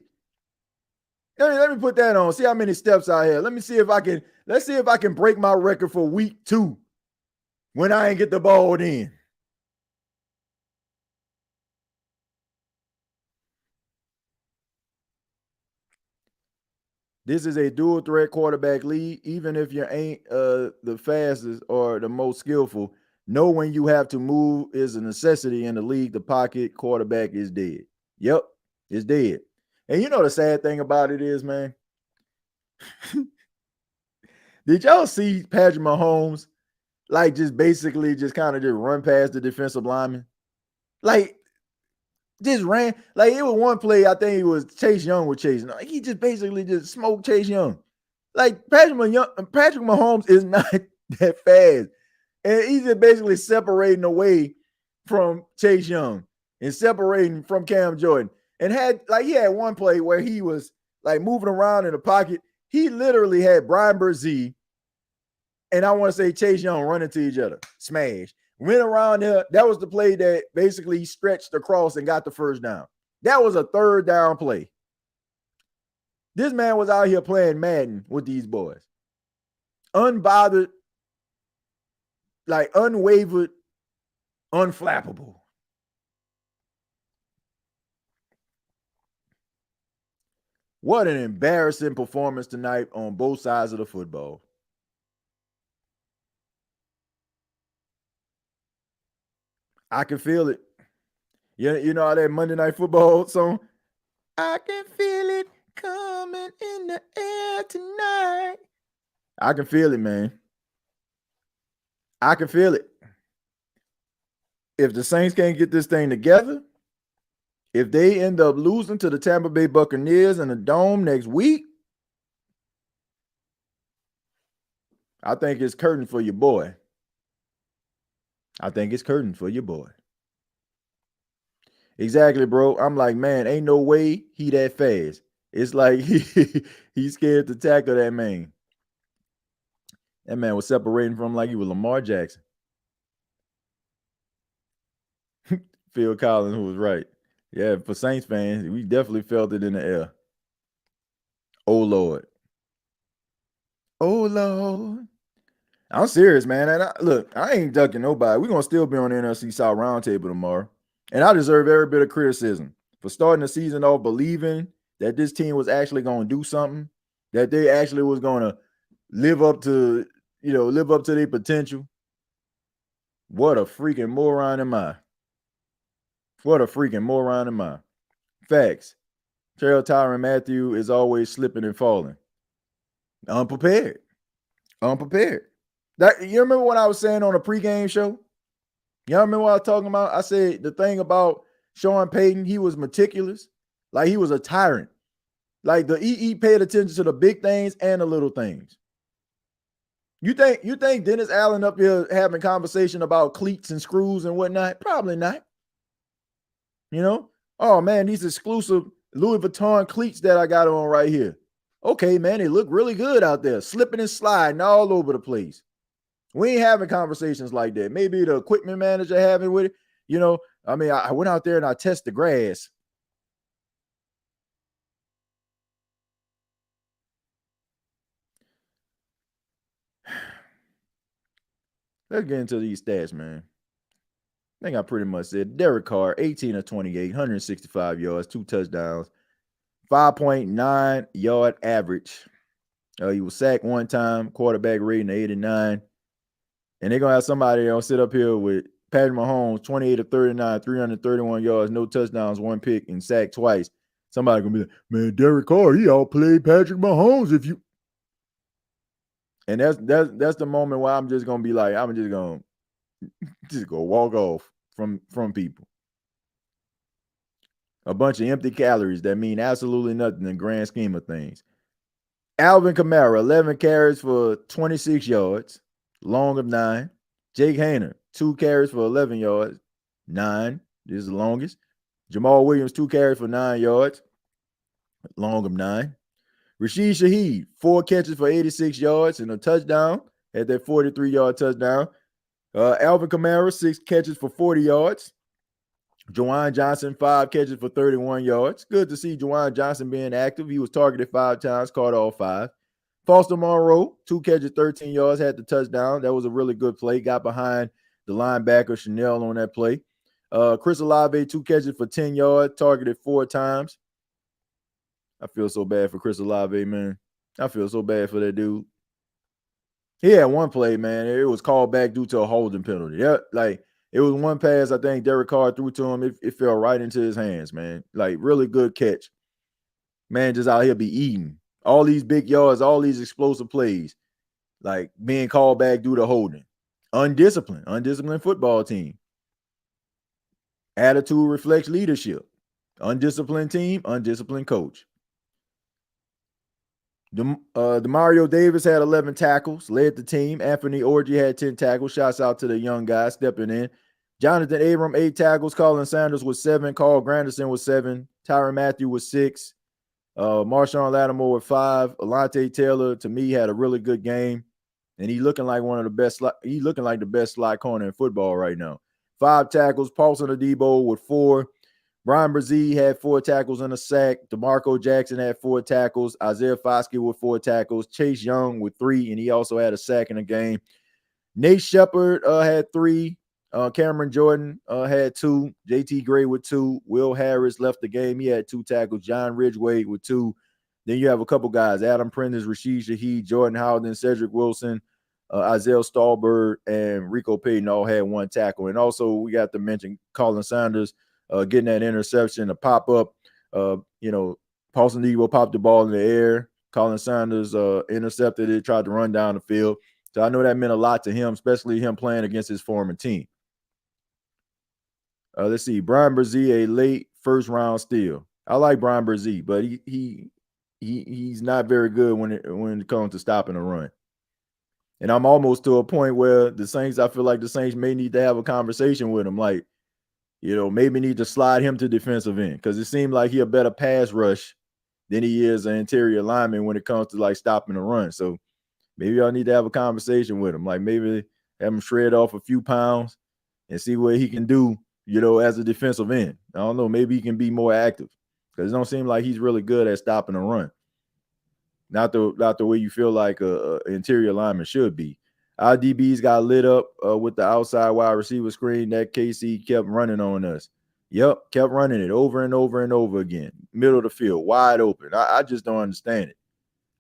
Let me put that on. See how many steps I have. Let's see if I can break my record for week 2 when I ain't get the ball in. This is a dual threat quarterback league. Even if you ain't the fastest or the most skillful, know when you have to move is a necessity in the league. The pocket quarterback is dead. Yep, it's dead. And you know the sad thing about it is, man, did y'all see Patrick Mahomes like just basically just kind of just run past the defensive lineman? Like, just ran. Like, it was one play, I think it was Chase Young was chasing. Like, he just basically just smoked Chase Young. Like, Patrick Mahomes is not that fast. And he's just basically separating away from Chase Young and separating from Cam Jordan. And he had one play where he was like moving around in the pocket. He literally had Brian Brzee and I want to say Chase Young running to each other. Smash. Went around there. That was the play that basically he stretched across and got the first down. That was a 3rd down play. This man was out here playing Madden with these boys. Unbothered, like unwavered, unflappable. What an embarrassing performance tonight on both sides of the football. I can feel it. You know how that Monday Night Football song? I can feel it coming in the air tonight. I can feel it, man. I can feel it. If the Saints can't get this thing together, if they end up losing to the Tampa Bay Buccaneers in the Dome next week, I think it's curtain for your boy. I think it's curtain for your boy. Exactly, bro. I'm like, man, ain't no way he that fast. It's like he's scared to tackle that man. That man was separating from him like he was Lamar Jackson. Phil Collins, who was right. Yeah, for Saints fans, we definitely felt it in the air. Oh Lord. Oh Lord. I'm serious, man. And look, I ain't ducking nobody. We're gonna still be on the NFC South Roundtable tomorrow. And I deserve every bit of criticism for starting the season off believing that this team was actually gonna do something, that they actually was gonna live up to their potential. What a freaking moron am I? What a freaking moron am I? Facts. Tyrann Mathieu is always slipping and falling. Unprepared. You remember what I was saying on the pregame show? Y'all remember what I was talking about? I said the thing about Sean Payton, he was meticulous. Like he was a tyrant. Like he paid attention to the big things and the little things. You think Dennis Allen up here having conversation about cleats and screws and whatnot? Probably not. You know? Oh man, these exclusive Louis Vuitton cleats that I got on right here. Okay, man, they look really good out there, slipping and sliding all over the place. We ain't having conversations like that. Maybe the equipment manager having with it. You know, I mean, I went out there and I tested the grass. Let's get into these stats, man. I think I pretty much said Derek Carr, 18 of 28, 165 yards, 2 touchdowns, 5.9 yard average. He was sacked 1 time, quarterback rating 89. And they're going to have somebody else sit up here with Patrick Mahomes, 28 of 39, 331 yards, no touchdowns, 1 pick, and sacked twice. Somebody going to be like, man, Derek Carr, he outplayed Patrick Mahomes if you. And that's the moment where I'm just going to be like, I'm just going to walk off from people. A bunch of empty calories that mean absolutely nothing in the grand scheme of things. Alvin Kamara, 11 carries for 26 yards, long of 9. Jake Haener, 2 carries for 11 yards, 9. This is the longest. Jamal Williams, 2 carries for 9 yards, long of 9. Rashid Shaheed, 4 catches for 86 yards and a touchdown, had that 43-yard touchdown. Alvin Kamara, 6 catches for 40 yards. Juwan Johnson, 5 catches for 31 yards. Good to see Juwan Johnson being active. He was targeted 5 times, caught all 5. Foster Monroe, 2 catches, 13 yards, had the touchdown. That was a really good play. Got behind the linebacker Chanel on that play. Chris Olave, 2 catches for 10 yards, targeted 4 times. I feel so bad for Chris Olave, man. I feel so bad for that dude. He had one play, man. It was called back due to a holding penalty. Yeah, like it was one pass I think Derek Carr threw to him. It fell right into his hands, man. Like really good catch. Man, just out here be eating. All these big yards, all these explosive plays, like being called back due to holding. Undisciplined football team. Attitude reflects leadership. Undisciplined team, undisciplined coach. Demario Davis had 11 tackles, led the team. Anthony Orji had 10 tackles. Shouts out to the young guy stepping in. Jonathan Abram, 8 tackles. Colin Sanders was 7. Carl Granderson was 7. Tyrann Mathieu was 6. Marshawn Lattimore with 5. Alontae Taylor, to me, had a really good game. And he looking like one of the best. He looking like the best slot corner in football right now. 5 tackles. Paulson Adebo with 4. Brian Brzee had 4 tackles and a sack. DeMarco Jackson had 4 tackles. Isaiah Foskey with 4 tackles. Chase Young with 3, and he also had a sack in the game. Nate Shepard had 3. Cameron Jordan had 2. JT Gray with 2. Will Harris left the game. He had 2 tackles. John Ridgway with 2. Then you have a couple guys, Adam Prentice, Rashid Shaheed, Jordan Howden, Cedric Wilson, Isaiah Stallbird, and Rico Payton all had 1 tackle. And also we got to mention Colin Sanders getting that interception, a pop-up. Paulson Debo popped the ball in the air. Colin Sanders intercepted it, tried to run down the field. So I know that meant a lot to him, especially him playing against his former team. Let's see. Brian Brzee, a late first-round steal. I like Brian Brzee, but he's not very good when it comes to stopping a run. And I'm almost to a point where I feel like the Saints may need to have a conversation with him. Like, maybe need to slide him to defensive end because it seemed like he a better pass rush than he is an interior lineman when it comes to like stopping the run. So maybe y'all need to have a conversation with him. Like maybe have him shred off a few pounds and see what he can do, as a defensive end. I don't know. Maybe he can be more active because it don't seem like he's really good at stopping the run. Not the way you feel like a interior lineman should be. Our DBs got lit up with the outside wide receiver screen that KC kept running on us. Yep, kept running it over and over and over again. Middle of the field, wide open. I just don't understand it.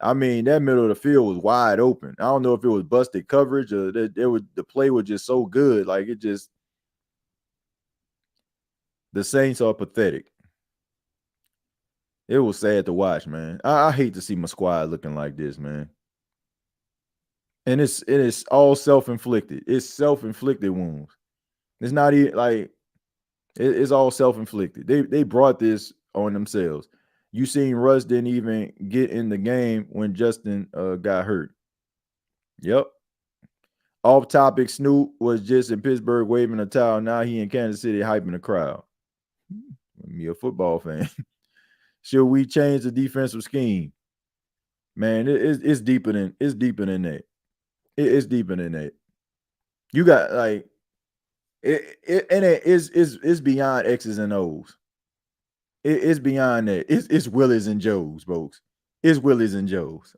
I mean, that middle of the field was wide open. I don't know if it was busted coverage or the play was just so good. Like the Saints are pathetic. It was sad to watch, man. I hate to see my squad looking like this, man. And it is all self-inflicted. It's self-inflicted wounds. It's not even like it's all self-inflicted. They brought this on themselves. You seen Russ didn't even get in the game when Justin got hurt. Yep. Off topic, Snoop was just in Pittsburgh waving a towel. Now he in Kansas City hyping the crowd. Me a football fan. Should we change the defensive scheme? Man, it's deeper than that. It's deeper than that. You got like it's beyond X's and O's. It's beyond that. It's Willis and Joes, folks. It's Willis and Joes.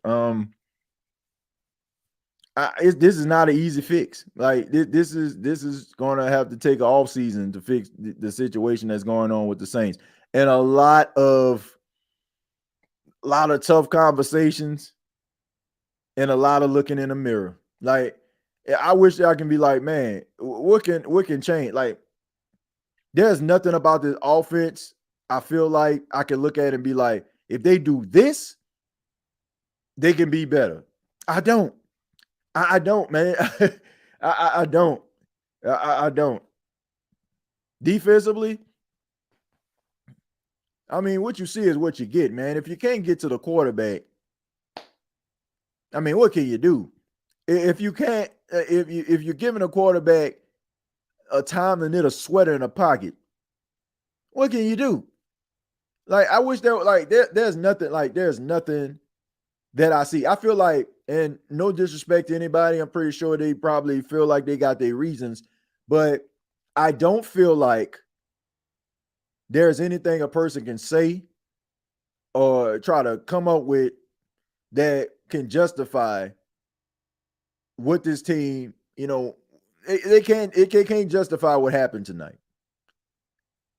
This is not an easy fix. Like this is going to have to take an off season to fix the situation that's going on with the Saints, and a lot of tough conversations, and a lot of looking in the mirror. Like I wish I can be like, man, what can change? Like there's nothing about this offense I feel like I can look at and be like, if they do this, they can be better. I don't, man. I don't. I don't. Defensively, I mean, what you see is what you get, man. If you can't get to the quarterback, I mean, what can you do? If you can't, if you're giving a quarterback a time to knit a sweater in a pocket, what can you do? Like, I wish there's nothing that I see. I feel like, and no disrespect to anybody, I'm pretty sure they probably feel like they got their reasons, but I don't feel like there's anything a person can say or try to come up with that can justify what this team, it can't justify what happened tonight.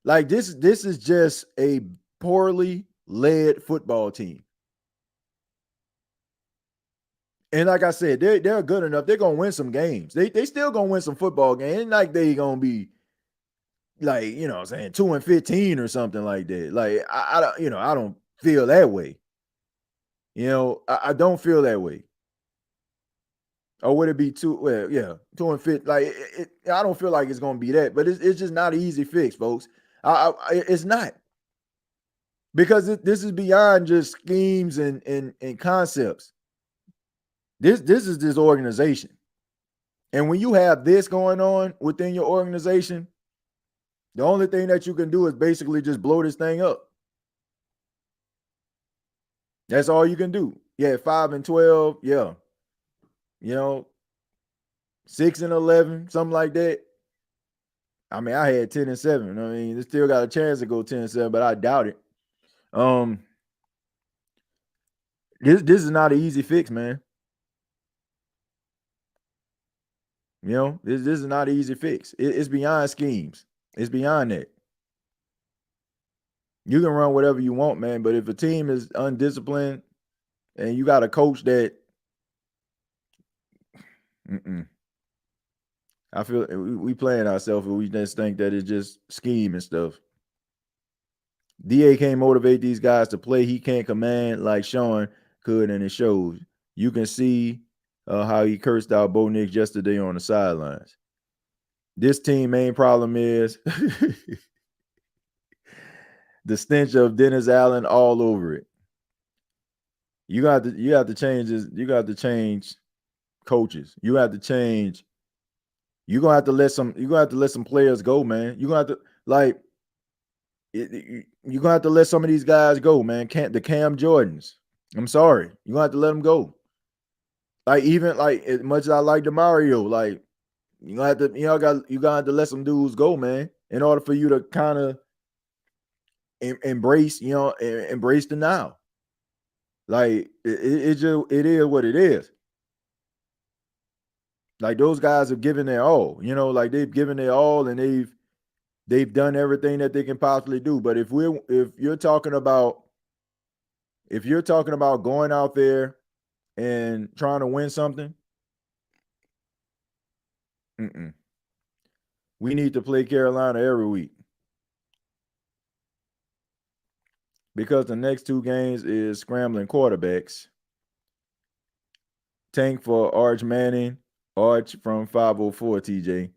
Like this is just a poorly led football team. And like I said, they're good enough. They're gonna win some games. They still gonna win some football games. Ain't like they gonna be like, 2-15 or something like that. Like I don't feel that way. I don't feel that way. Or would it be 2-15? Like I don't feel like it's gonna be that, but it's just not an easy fix, folks. It's not, because this is beyond just schemes and concepts. This is this organization, and when you have this going on within your organization, the only thing that you can do is basically just blow this thing up. That's all you can do. Yeah, 5-12. Yeah, 6-11, something like that. I mean, I had 10-7. I mean, they still got a chance to go 10-7, but I doubt it. This is not an easy fix, man. This is not an easy fix. It's beyond schemes. It's beyond that. You can run whatever you want, man, but if a team is undisciplined and you got a coach that, I feel we playing ourselves and we just think that it's just scheme and stuff. DA can't motivate these guys to play. He can't command like Sean could, and it shows. You can see how he cursed out Bo Nix yesterday on the sidelines. This team main problem is the stench of Dennis Allen all over it. You have to change this. You got to change coaches. You have to change. You're gonna have to let some players go, man. You're gonna have to you're gonna have to let some of these guys go, man. The Cam Jordans. I'm sorry. You're gonna have to let them go. Like, even like as much as I like DeMario, like you gonna have to, you gonna have to let some dudes go, man, in order for you to kind of embrace, embrace the now. Like it is what it is. Like, those guys have given their all, like they've given their all, and they've done everything that they can possibly do. But if you're talking about going out there and trying to win something, we need to play Carolina every week, because the next two games is scrambling quarterbacks. Tank for Arch Manning, Arch from 504 TJ.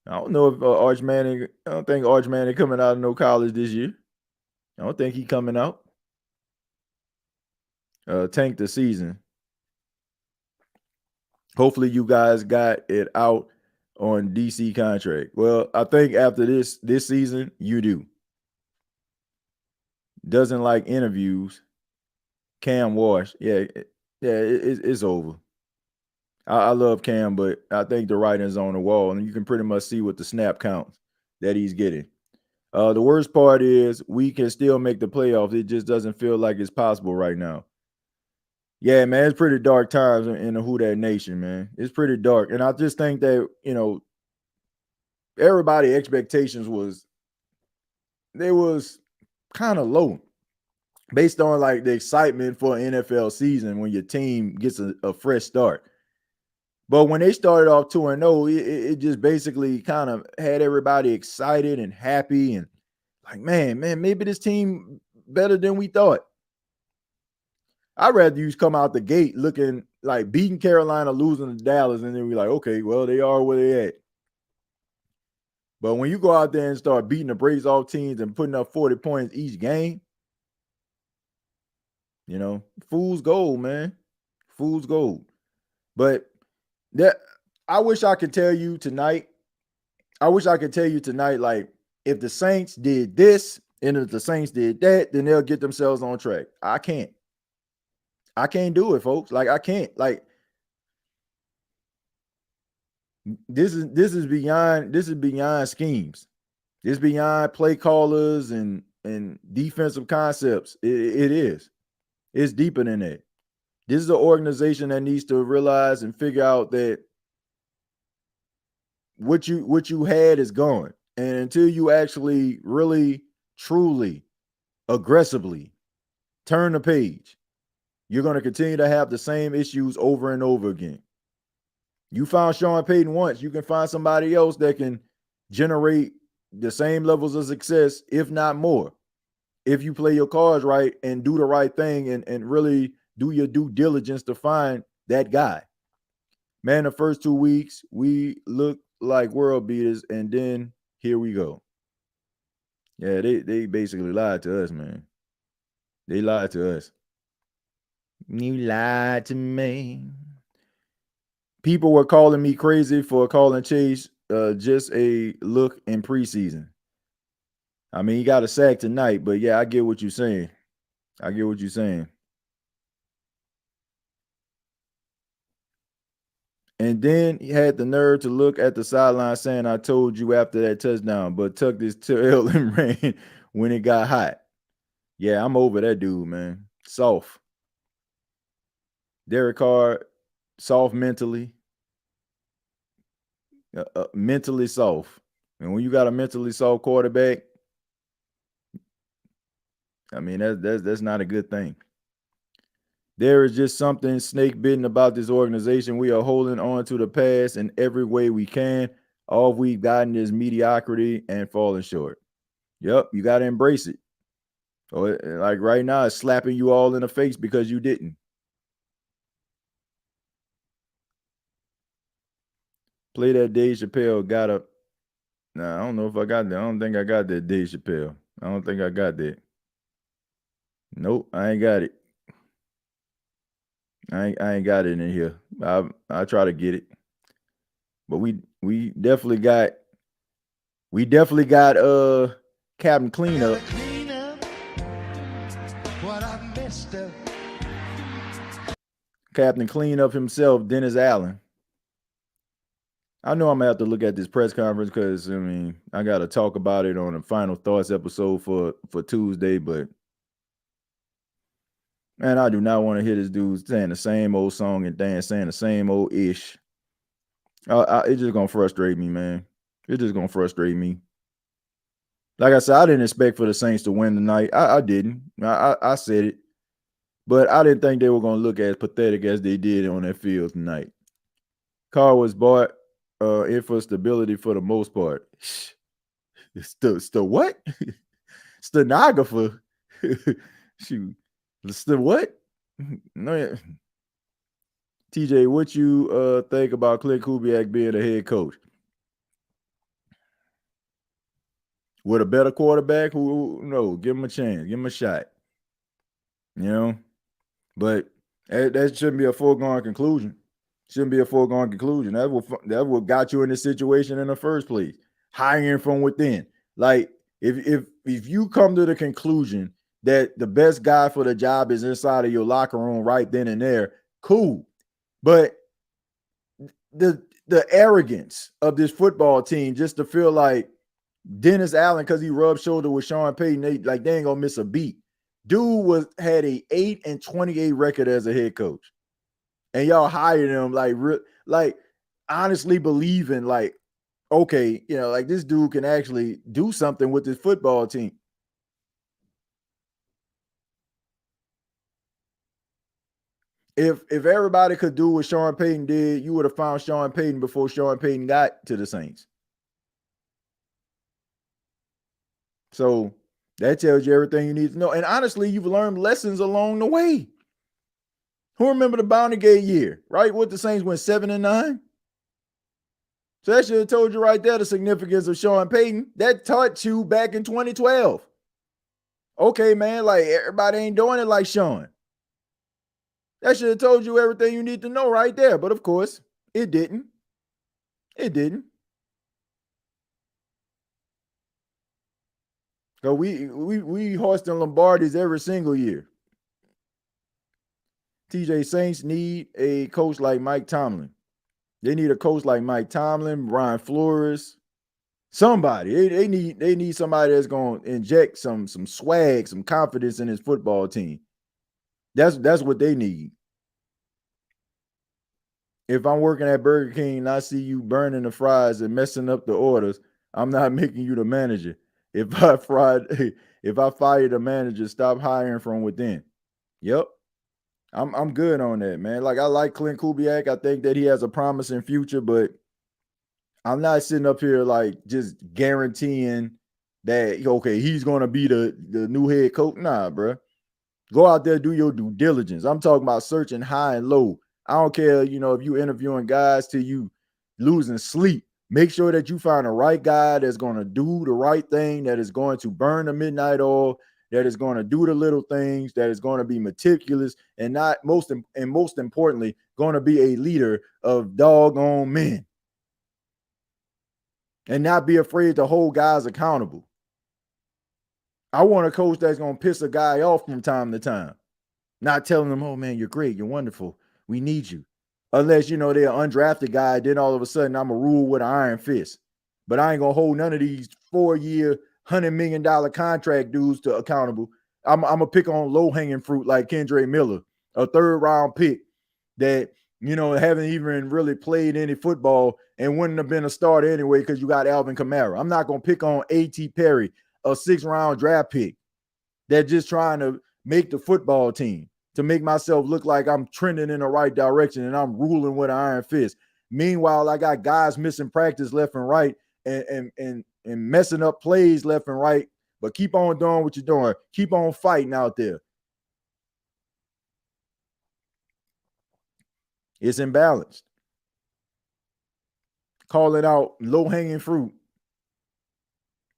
I don't know if I don't think Arch Manning coming out of no college this year. I don't think he coming out. Tank the season. Hopefully you guys got it out on DC contract. Well, I think after this season, you do. Doesn't like interviews. Cam Wash. Yeah, it's over. I love Cam, but I think the writing's on the wall, and you can pretty much see what the snap counts that he's getting. The worst part is we can still make the playoffs. It just doesn't feel like it's possible right now. Yeah, man, it's pretty dark times in the Who Dat Nation, man. It's pretty dark. And I just think that, everybody expectations was kind of low based on like the excitement for an NFL season when your team gets a fresh start. But when they started off 2-0, it just basically kind of had everybody excited and happy and like, man, maybe this team better than we thought. I'd rather you come out the gate looking like beating Carolina, losing to Dallas, and then we're like, okay, well, they are where they at. But when you go out there and start beating the brakes off teams and putting up 40 points each game, fool's gold, man. Fool's gold. But I wish I could tell you tonight, like, if the Saints did this and if the Saints did that, then they'll get themselves on track. I can't do it, folks. Like, I can't. Like, this is beyond schemes. This is beyond play callers and defensive concepts. It is. It's deeper than that. This is an organization that needs to realize and figure out that what you had is gone. And until you actually really, truly, aggressively turn the page, you're going to continue to have the same issues over and over again. You found Sean Payton once. You can find somebody else that can generate the same levels of success, if not more, if you play your cards right and do the right thing and really do your due diligence to find that guy. Man, the first 2 weeks, we look like world beaters, and then here we go. Yeah, they basically lied to us, man. They lied to us. You lied to me. People were calling me crazy for calling Chase just a look in preseason. I mean, he got a sack tonight, but yeah, I get what you're saying. And then he had the nerve to look at the sideline saying, I told you after that touchdown, but tucked his tail and ran when it got hot. Yeah, I'm over that dude, man. Soft. Derek Carr, soft mentally. Mentally soft. And when you got a mentally soft quarterback, I mean, that's not a good thing. There is just something snake bitten about this organization. We are holding on to the past in every way we can. All we've gotten is mediocrity and falling short. Yep, you got to embrace it. Or like right now, it's slapping you all in the face because you didn't. Play that Dave Chappelle. Nah, I don't know if I got that. I don't think I got that Dave Chappelle. I don't think I got that. Nope, I ain't got it. I ain't got it in here. I try to get it. But we definitely got Captain Cleanup. Captain Clean Up himself, Dennis Allen. I know I'm gonna have to look at this press conference because I gotta talk about it on the Final Thoughts episode for Tuesday, but man, I do not want to hear this dude saying the same old song and dance, saying the same old ish. It's just gonna frustrate me, man. It's just gonna frustrate me. Like I said, I didn't expect for the Saints to win tonight. I didn't. I said it, but I didn't think they were gonna look as pathetic as they did on that field tonight. Carr was bought in for stability for the most part. It's the what? Stenographer. Shoot. The what? No, yeah. TJ, what you think about Clint Kubiak being a head coach? With a better quarterback, no, give him a chance, give him a shot. But that shouldn't be a foregone conclusion. Shouldn't be a foregone conclusion. That what got you in this situation in the first place. Hiring from within. Like if you come to the conclusion that the best guy for the job is inside of your locker room right then and there, cool. But the arrogance of this football team just to feel like Dennis Allen, because he rubbed shoulder with Sean Payton, they ain't gonna miss a beat. Dude had a 8-28 record as a head coach, and y'all hired him like honestly believing like, okay, like this dude can actually do something with this football team. If everybody could do what Sean Payton did, you would have found Sean Payton before Sean Payton got to the Saints. So that tells you everything you need to know. And honestly, you've learned lessons along the way. Who remember the Bounty Gate year, right? What the Saints went 7-9? So that should have told you right there the significance of Sean Payton. That taught you back in 2012. Okay, man, like everybody ain't doing it like Sean. That should have told you everything you need to know right there. But of course, it didn't. It didn't. So we hoisting Lombardis every single year. TJ, Saints need a coach like Mike Tomlin. They need a coach like Mike Tomlin, Brian Flores, somebody. They need somebody that's going to inject some swag, some confidence in his football team. That's what they need. If I'm working at Burger King and I see you burning the fries and messing up the orders, I'm not making you the manager. If I fire the manager, stop hiring from within. Yep. I'm good on that, man. Like I like Clint Kubiak. I think that he has a promising future, but I'm not sitting up here like just guaranteeing that okay, he's gonna be the new head coach. Nah, bro. Go out there, do your due diligence. I'm talking about searching high and low. I don't care, if you interviewing guys till you losing sleep. Make sure that you find the right guy that's going to do the right thing, that is going to burn the midnight oil, that is going to do the little things, that is going to be meticulous, and most importantly, going to be a leader of doggone men. And not be afraid to hold guys accountable. I want a coach that's going to piss a guy off from time to time. Not telling them, oh, man, you're great, you're wonderful, we need you. Unless, they're an undrafted guy, then all of a sudden I'm a rule with an iron fist. But I ain't going to hold none of these 4-year, $100 million contract dudes to accountable. I'm going to pick on low-hanging fruit like Kendre Miller, a third-round pick that, haven't even really played any football and wouldn't have been a starter anyway because you got Alvin Kamara. I'm not going to pick on A.T. Perry, a 6th-round draft pick that's just trying to make the football team, to make myself look like I'm trending in the right direction and I'm ruling with an iron fist. Meanwhile, I got guys missing practice left and right and messing up plays left and right, but keep on doing what you're doing. Keep on fighting out there. It's imbalanced. Calling out low-hanging fruit.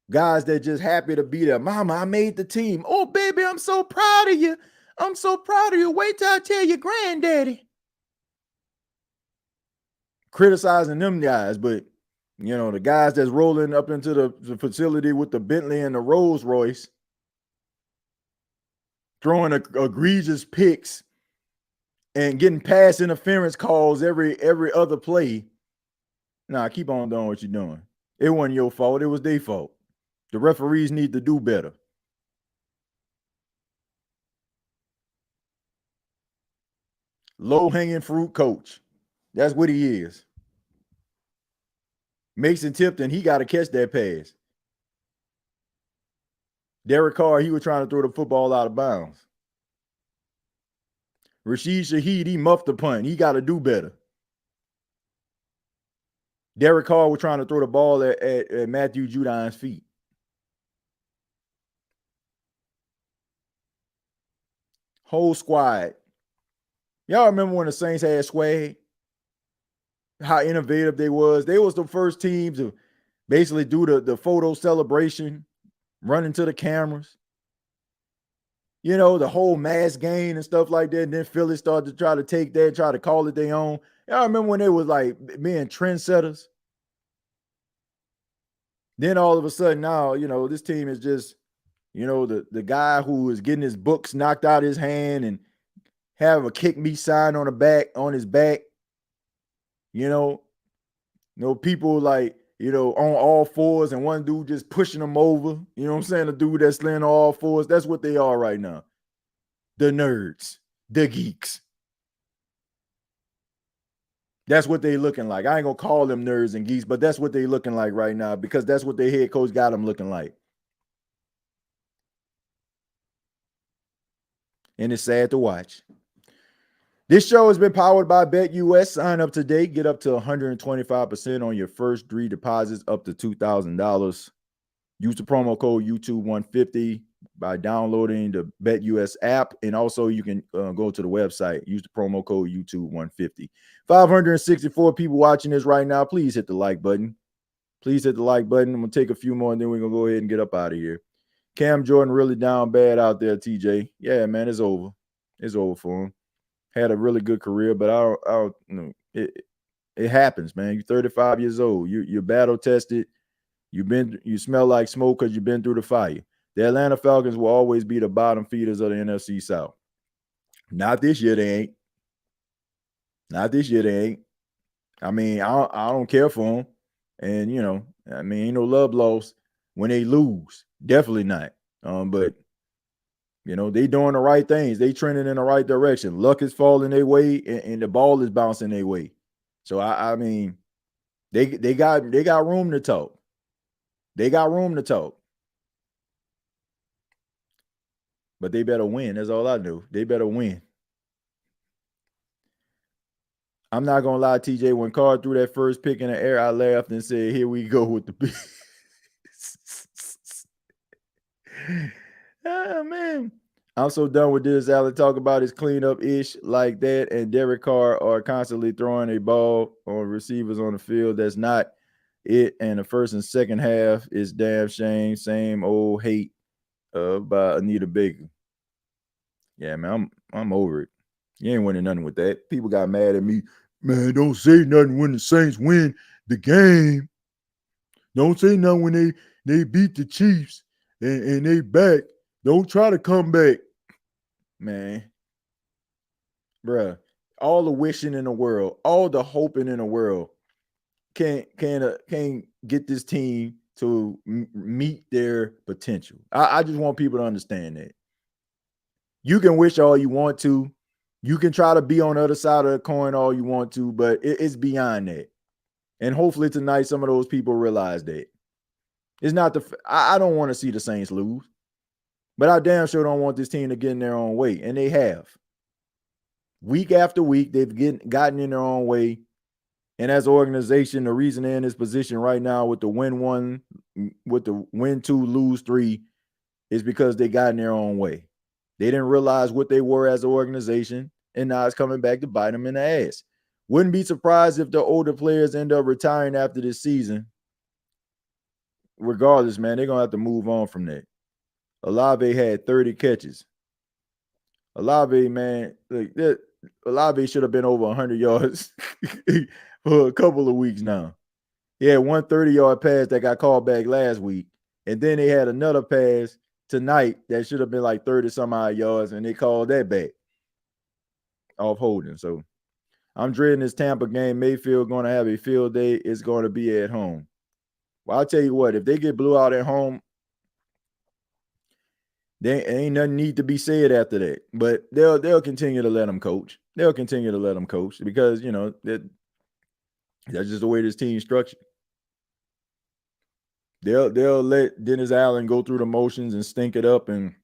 Guys that just happy to be there. Mama, I made the team. Oh, baby, I'm so proud of you. I'm so proud of you. Wait till I tell your granddaddy. Criticizing them guys, but the guys that's rolling up into the facility with the Bentley and the Rolls Royce, throwing egregious picks and getting pass interference calls every other play. Nah, keep on doing what you're doing. It wasn't your fault. It was their fault. The referees need to do better. Low-hanging fruit coach. That's what he is. Mason Tipton, he got to catch that pass. Derek Carr, he was trying to throw the football out of bounds. Rashid Shaheed, he muffed the punt. He got to do better. Derek Carr was trying to throw the ball at Matthew Judine's feet. Whole squad. Y'all remember when the Saints had swag? How innovative they was. They was the first team to basically do the photo celebration, running to the cameras. You know, the whole mass gain and stuff like that. And then Philly started to try to take that and try to call it their own. Y'all remember when they was like being trendsetters? Then all of a sudden now, you know, this team is just, you know, the guy who is getting his books knocked out of his hand and have a kick me sign on his back. You know, people like, you know, on all fours and one dude just pushing them over. You know what I'm saying? The dude that's laying on all fours. That's what they are right now. The nerds, the geeks. That's what they looking like. I ain't gonna call them nerds and geeks, but that's what they looking like right now because that's what their head coach got them looking like. And it's sad to watch. This show has been powered by BETUS. Sign up today. Get up to 125% on your first 3 deposits up to $2,000. Use the promo code YouTube150 by downloading the BETUS app. And also you can go to the website. Use the promo code YouTube150. 564 people watching this right now. Please hit the like button. Please hit the like button. I'm going to take a few more and then we're going to go ahead and get up out of here. Cam Jordan really down bad out there, TJ. Yeah, man, it's over. It's over for him. Had a really good career, but I don't you know, it happens, man. You're 35 years old. You're battle tested. You smell like smoke because you've been through the fire. The Atlanta Falcons will always be the bottom feeders of the NFC South. Not this year, they ain't. Not this year, they ain't. I mean, I don't care for them. And, you know, I mean, ain't no love lost when they lose. Definitely not. But you know, they doing the right things. They trending in the right direction. Luck is falling their way, and the ball is bouncing their way. So I mean, they got room to talk. They got room to talk. But they better win. That's all I know. They better win. I'm not gonna lie, TJ. When Carr threw that first pick in the air, I laughed and said, "Here we go with the pick." Oh man. I'm so done with this. Allen talk about his cleanup-ish like that, and Derek Carr are constantly throwing a ball on receivers on the field. That's not it. And the first and second half is damn shame. Same old hate by Anita Baker. Yeah, man, I'm over it. You ain't winning nothing with that. People got mad at me. Man, don't say nothing when the Saints win the game. Don't say nothing when they beat the Chiefs and they back. Don't try to come back. Man, bruh, all the wishing in the world, all the hoping in the world can't get this team to meet their potential. I just want people to understand that. You can wish all you want to. You can try to be on the other side of the coin all you want to, but it's beyond that. And hopefully tonight some of those people realize that. It's not I don't want to see the Saints lose. But I damn sure don't want this team to get in their own way. And they have. Week after week, they've gotten in their own way. And as an organization, the reason they're in this position right now with the win 1, with the win 2, lose 3, is because they got in their own way. They didn't realize what they were as an organization, and now it's coming back to bite them in the ass. Wouldn't be surprised if the older players end up retiring after this season. Regardless, man, they're going to have to move on from that. Olave had 30 catches. Olave, man, Olave should have been over 100 yards for a couple of weeks now. He had one 30-yard pass that got called back last week, and then they had another pass tonight that should have been like 30 some odd yards, and they called that back off holding. So I'm dreading this Tampa game. Mayfield going to have a field day. It's going to be at home. Well, I'll tell you what, if they get blew out at home, there ain't nothing need to be said after that. But they'll continue to let them coach. They'll continue to let them coach because, you know, that's just the way this team's structured. They'll let Dennis Allen go through the motions and stink it up, and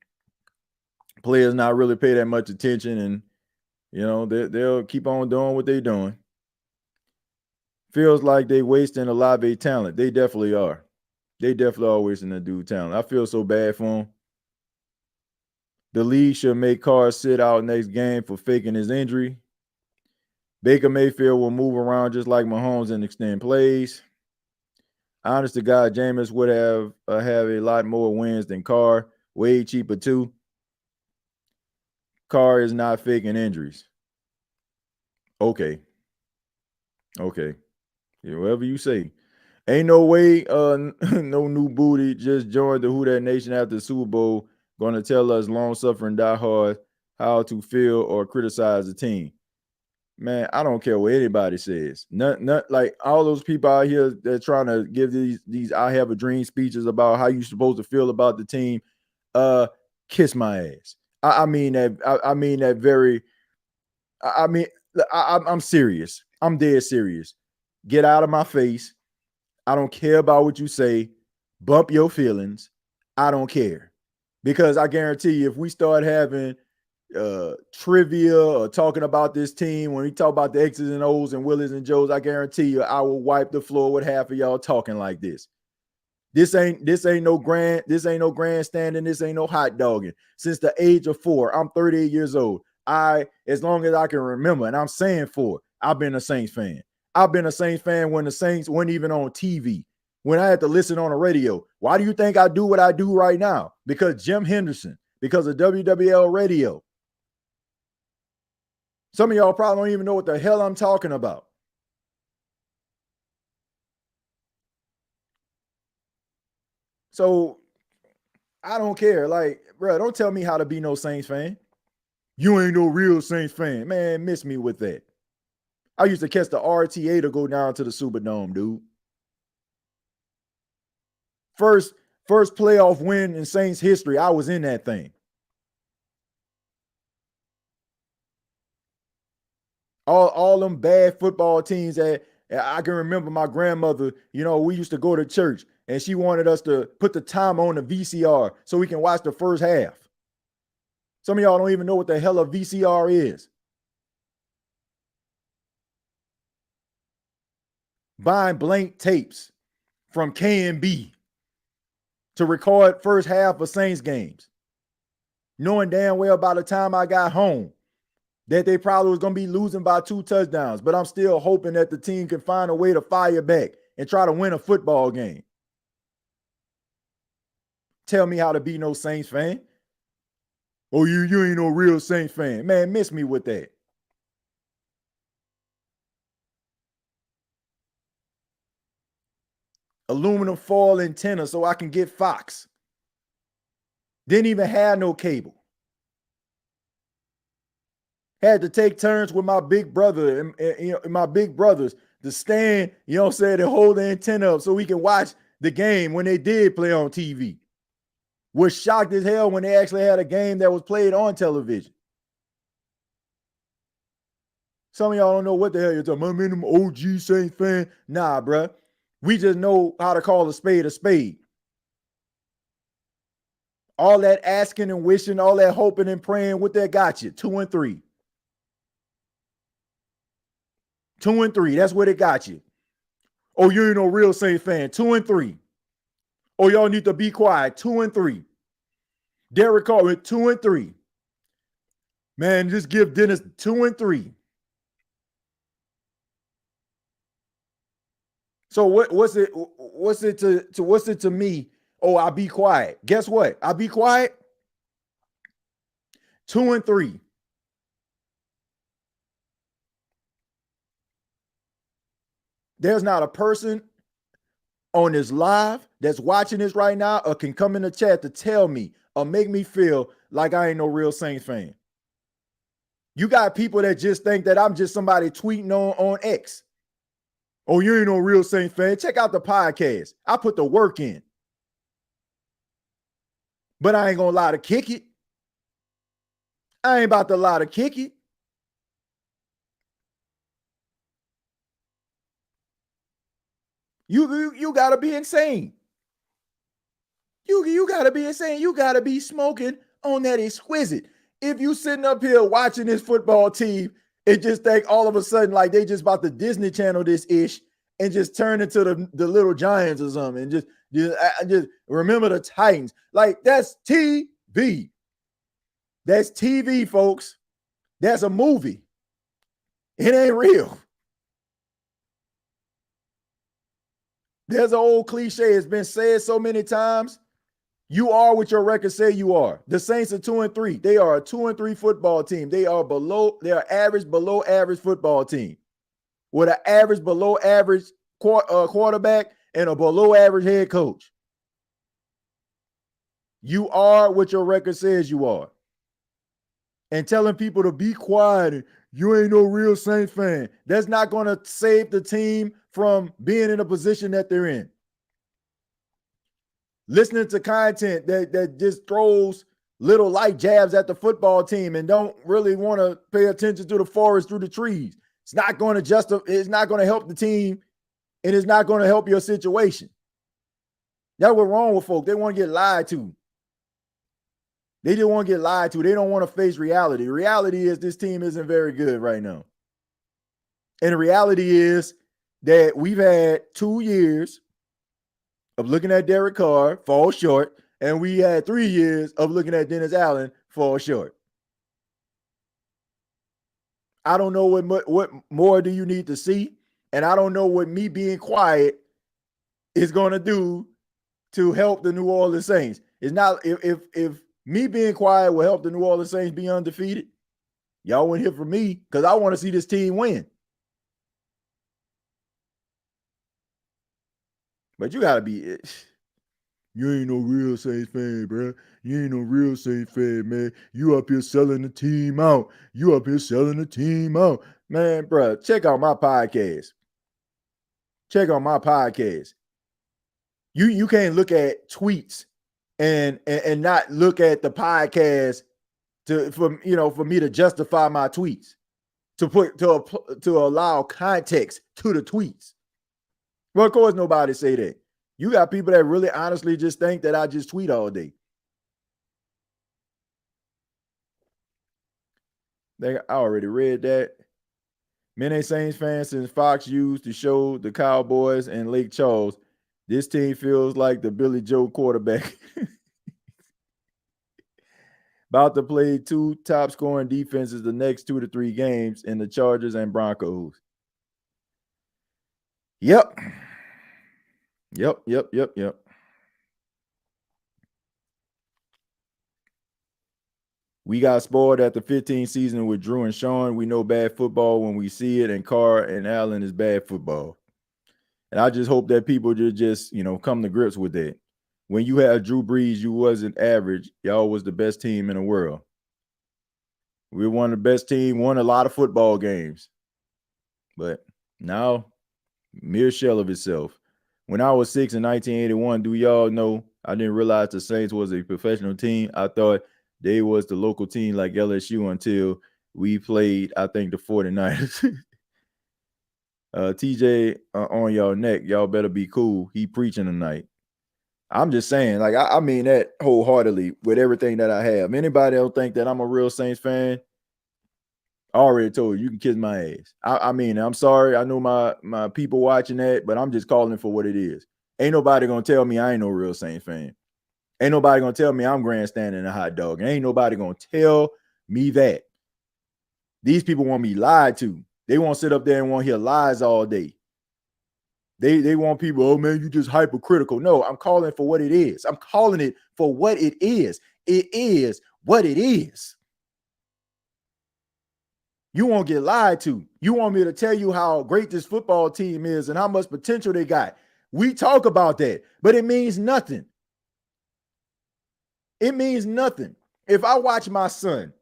players not really pay that much attention, and you know they'll keep on doing what they're doing. Feels like they wasting a lot of their talent. They definitely are. They definitely are wasting the dude talent. I feel so bad for him. The league should make Carr sit out next game for faking his injury. Baker Mayfield will move around just like Mahomes and extend plays. Honest to God, Jameis would have a lot more wins than Carr. Way cheaper too. Carr is not faking injuries. Okay. Yeah, whatever you say. Ain't no way no new booty just joined the Who That Nation after the Super Bowl going to tell us long-suffering diehards how to feel or criticize the team. Man, I don't care what anybody says. Not like all those people out here that trying to give these I have a dream speeches about how you're supposed to feel about the team. Kiss my ass. I mean that. I mean that very. I'm serious. I'm dead serious. Get out of my face. I don't care about what you say. Bump your feelings. I don't care. Because I guarantee you, if we start having trivia or talking about this team, when we talk about the X's and O's and Willies and Joes, I guarantee you I will wipe the floor with half of y'all talking like this. This ain't no grandstanding. This ain't no hot dogging. Since the age of 4, I'm 38 years old. As long as I can remember, and I'm saying 4, I've been a Saints fan. I've been a Saints fan when the Saints weren't even on TV, when I had to listen on the radio. Why do you think I do what I do right now? Because Jim Henderson, because of WWL radio. Some of y'all probably don't even know what the hell I'm talking about. So I don't care. Like, bro, don't tell me how to be no Saints fan. You ain't no real Saints fan. Man, miss me with that. I used to catch the RTA to go down to the Superdome, dude. First playoff win in Saints history. I was in that thing. All them bad football teams that I can remember my grandmother, you know, we used to go to church and she wanted us to put the time on the VCR so we can watch the first half. Some of y'all don't even know what the hell a VCR is. Buying blank tapes from K&B to record first half of Saints games, knowing damn well by the time I got home that they probably was going to be losing by 2 touchdowns, but I'm still hoping that the team can find a way to fire back and try to win a football game. Tell me how to be no Saints fan. Oh, you ain't no real Saints fan. Man, miss me with that. Aluminum foil antenna so I can get Fox. Didn't even have no cable. Had to take turns with my big brother and my big brothers to stand, you know what I'm saying, and hold the antenna up so we can watch the game when they did play on TV. Was shocked as hell when they actually had a game that was played on television. Some of y'all don't know what the hell you're talking about. I'm an OG Saints fan. Nah, bruh. We just know how to call a spade a spade. All that asking and wishing, all that hoping and praying, what that got you? 2-3. 2-3. That's what it got you. Oh, you ain't no real Saints fan. 2-3. Oh, y'all need to be quiet. 2-3. Derek Carr with 2-3. Man, just give Dennis 2-3. So what's it to me? Oh, I'll be quiet. Guess what? I'll be quiet. 2-3. There's not a person on this live that's watching this right now or can come in the chat to tell me or make me feel like I ain't no real Saints fan. You got people that just think that I'm just somebody tweeting on X. Oh, you ain't no real Saints fan. Check out the podcast. I put the work in. But I ain't gonna lie to kick it. I ain't about to lie to kick it. You gotta be insane. You gotta be insane. You gotta be smoking on that exquisite. If you sitting up here watching this football team and just think all of a sudden like they just about to Disney Channel this ish and just turn into the little Giants or something and just remember the Titans. Like that's TV. That's TV, folks. That's a movie. It ain't real. There's an old cliche. It's been said so many times. You are what your record say you are. The Saints are 2-3. They are a 2-3 football team. They are below average football team with an average, below average quarterback and a below average head coach. You are what your record says you are. And telling people to be quiet and you ain't no real Saints fan, that's not going to save the team from being in a position that they're in. Listening to content that just throws little light jabs at the football team and don't really want to pay attention to the forest through the trees. It's not going to help the team, and it's not going to help your situation. That's what's wrong with folks. They want to get lied to. They just want to get lied to. They don't want to face reality. Reality is this team isn't very good right now. And the reality is that we've had 2 years of looking at Derek Carr fall short, and we had 3 years of looking at Dennis Allen fall short. I don't know what more do you need to see, and I don't know what me being quiet is going to do to help the New Orleans Saints. It's not if me being quiet will help the New Orleans Saints be undefeated. Y'all wouldn't hear from me because I want to see this team win. But you got to be you ain't no real Saints fan, bro. You ain't no real Saints fan, man. You up here selling the team out. Man, bro, check out my podcast. You can't look at tweets and not look at the podcast for me to justify my tweets, to allow context to the tweets. Well, of course, nobody say that. You got people that really honestly just think that I just tweet all day. I already read that. Men ain't Saints fans since Fox used to show the Cowboys and Lake Charles. This team feels like the Billy Joe quarterback. About to play 2 top scoring defenses the next 2 to 3 games in the Chargers and Broncos. Yep. We got spoiled at the 15th season with Drew and Sean. We know bad football when we see it, and Carr and Allen is bad football. And I just hope that people just come to grips with that. When you had Drew Brees, you wasn't average. Y'all was the best team in the world. We were one of the best team, won a lot of football games. But now, mere shell of itself. When I was 6 in 1981, do y'all know I didn't realize the Saints was a professional team? I thought they was the local team like LSU until we played, I think, the 49ers. TJ on y'all neck. Y'all better be cool. He preaching tonight. I'm just saying, like, I mean that wholeheartedly with everything that I have. Anybody else think that I'm a real Saints fan? I already told you can kiss my ass. I mean, I'm sorry. I know my people watching that, but I'm just calling for what it is. Ain't nobody going to tell me I ain't no real Saints fan. Ain't nobody going to tell me I'm grandstanding a hot dog. Ain't nobody going to tell me that. These people want me lied to. They want to sit up there and want to hear lies all day. They want people, oh, man, you just hypercritical. No, I'm calling for what it is. I'm calling it for what it is. It is what it is. You won't get lied to. You want me to tell you how great this football team is and how much potential they got. We talk about that, but it means nothing. It means nothing. If I watch my son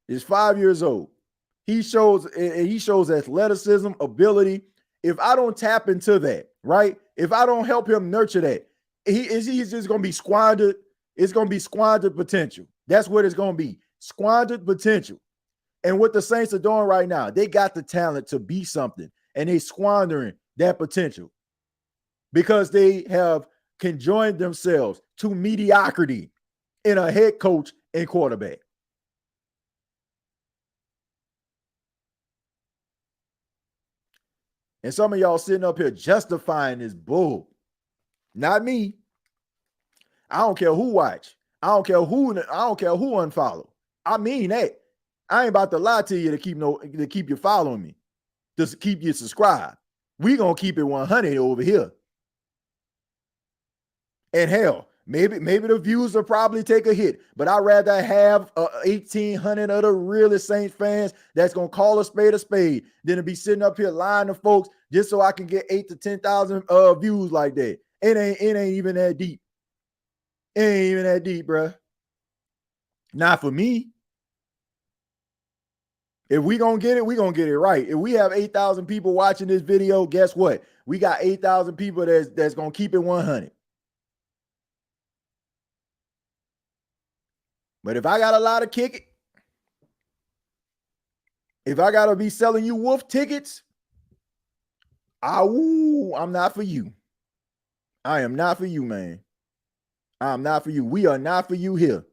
is 5 years old. He shows athleticism, ability. If I don't tap into that, right? If I don't help him nurture that, he's just going to be squandered. It's going to be squandered potential. That's what it's going to be. Squandered potential. And what the Saints are doing right now, they got the talent to be something, and they squandering that potential because they have conjoined themselves to mediocrity in a head coach and quarterback. And some of y'all sitting up here justifying this bull. Not me. I don't care who watch. I don't care who unfollow. I mean that. I ain't about to lie to you to keep you following me. Just keep you subscribed. We gonna keep it 100 over here. And hell, maybe the views will probably take a hit, but I'd rather have 1,800 other realist Saints fans that's gonna call a spade than to be sitting up here lying to folks just so I can get 8,000 to 10,000 views like that. It ain't even that deep. It ain't even that deep, bruh. Not for me. If we gonna get it, we gonna get it right. If we have 8,000 people watching this video, guess what? We got 8,000 people that's gonna keep it 100. But if I got a lot of kick it, if I gotta be selling you wolf tickets, I'm not for you. I am not for you, man. I'm not for you. We are not for you here.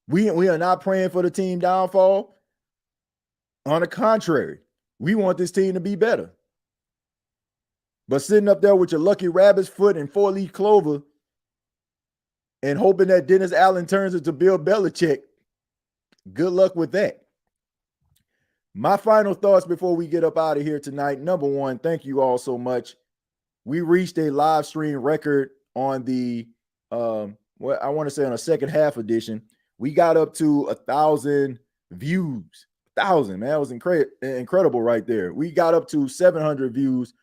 We are not praying for the team downfall. On the contrary, we want this team to be better. But sitting up there with your lucky rabbit's foot and 4-leaf clover and hoping that Dennis Allen turns into Bill Belichick, good luck with that. My final thoughts before we get up out of here tonight. Number one, thank you all so much. We reached a live stream record on the, I want to say on a second half edition. We got up to 1,000 views. 1,000, man. That was incredible right there. We got up to 700 views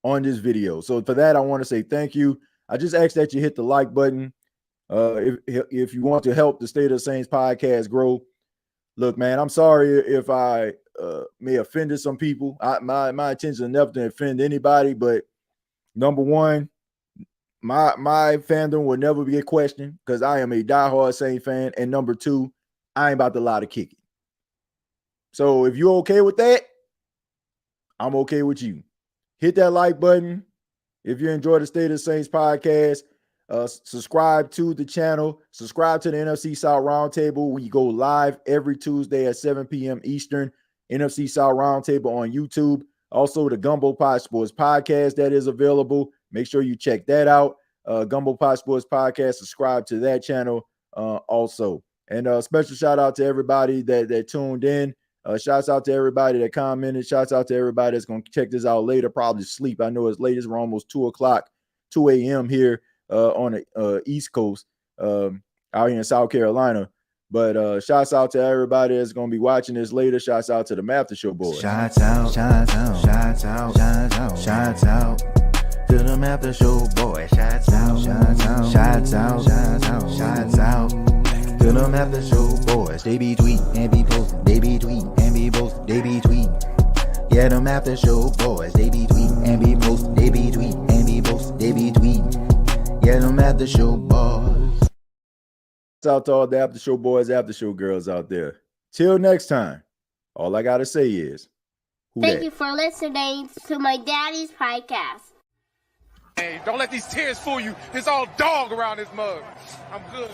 on this video. So for that, I want to say thank you. I just ask that you hit the like button. If you want to help the State of the Saints podcast grow. Look, man, I'm sorry if I may have offended some people. My intention is never to offend anybody, but number one, my fandom will never be a question because I am a diehard Saints fan. And number two, I ain't about to lie to kick it. So if you're okay with that, I'm okay with you. Hit that like button. If you enjoy the State of the Saints podcast, subscribe to the channel. Subscribe to the NFC South Roundtable. We go live every Tuesday at 7 p.m. Eastern. NFC South Roundtable on YouTube. Also, the Gumbo Pod Sports podcast that is available. Make sure you check that out. Gumbo Pod Sports podcast. Subscribe to that channel also. And special shout out to everybody that tuned in. Shouts out to everybody that commented. Shouts out to everybody that's going to check this out later, probably sleep. I know it's late. It's almost 2 a.m. here on the East Coast out here in South Carolina. But shouts out to everybody that's going to be watching this later. Shouts out to the After Show boys. Shouts out to the After Show boys. Shouts out to them After Show boys. They be tweet and be post. They be tweet and be post. They be tweet. Yeah, them After Show boys. They be tweet and be post. They be tweet and be post. They be tweet. Yeah, them After Show boys. Shouts out to all the After Show boys, After Show girls out there. Till next time, all I got to say is, thank you for listening to my daddy's podcast. Hey, don't let these tears fool you. It's all dog around this mug. I'm good.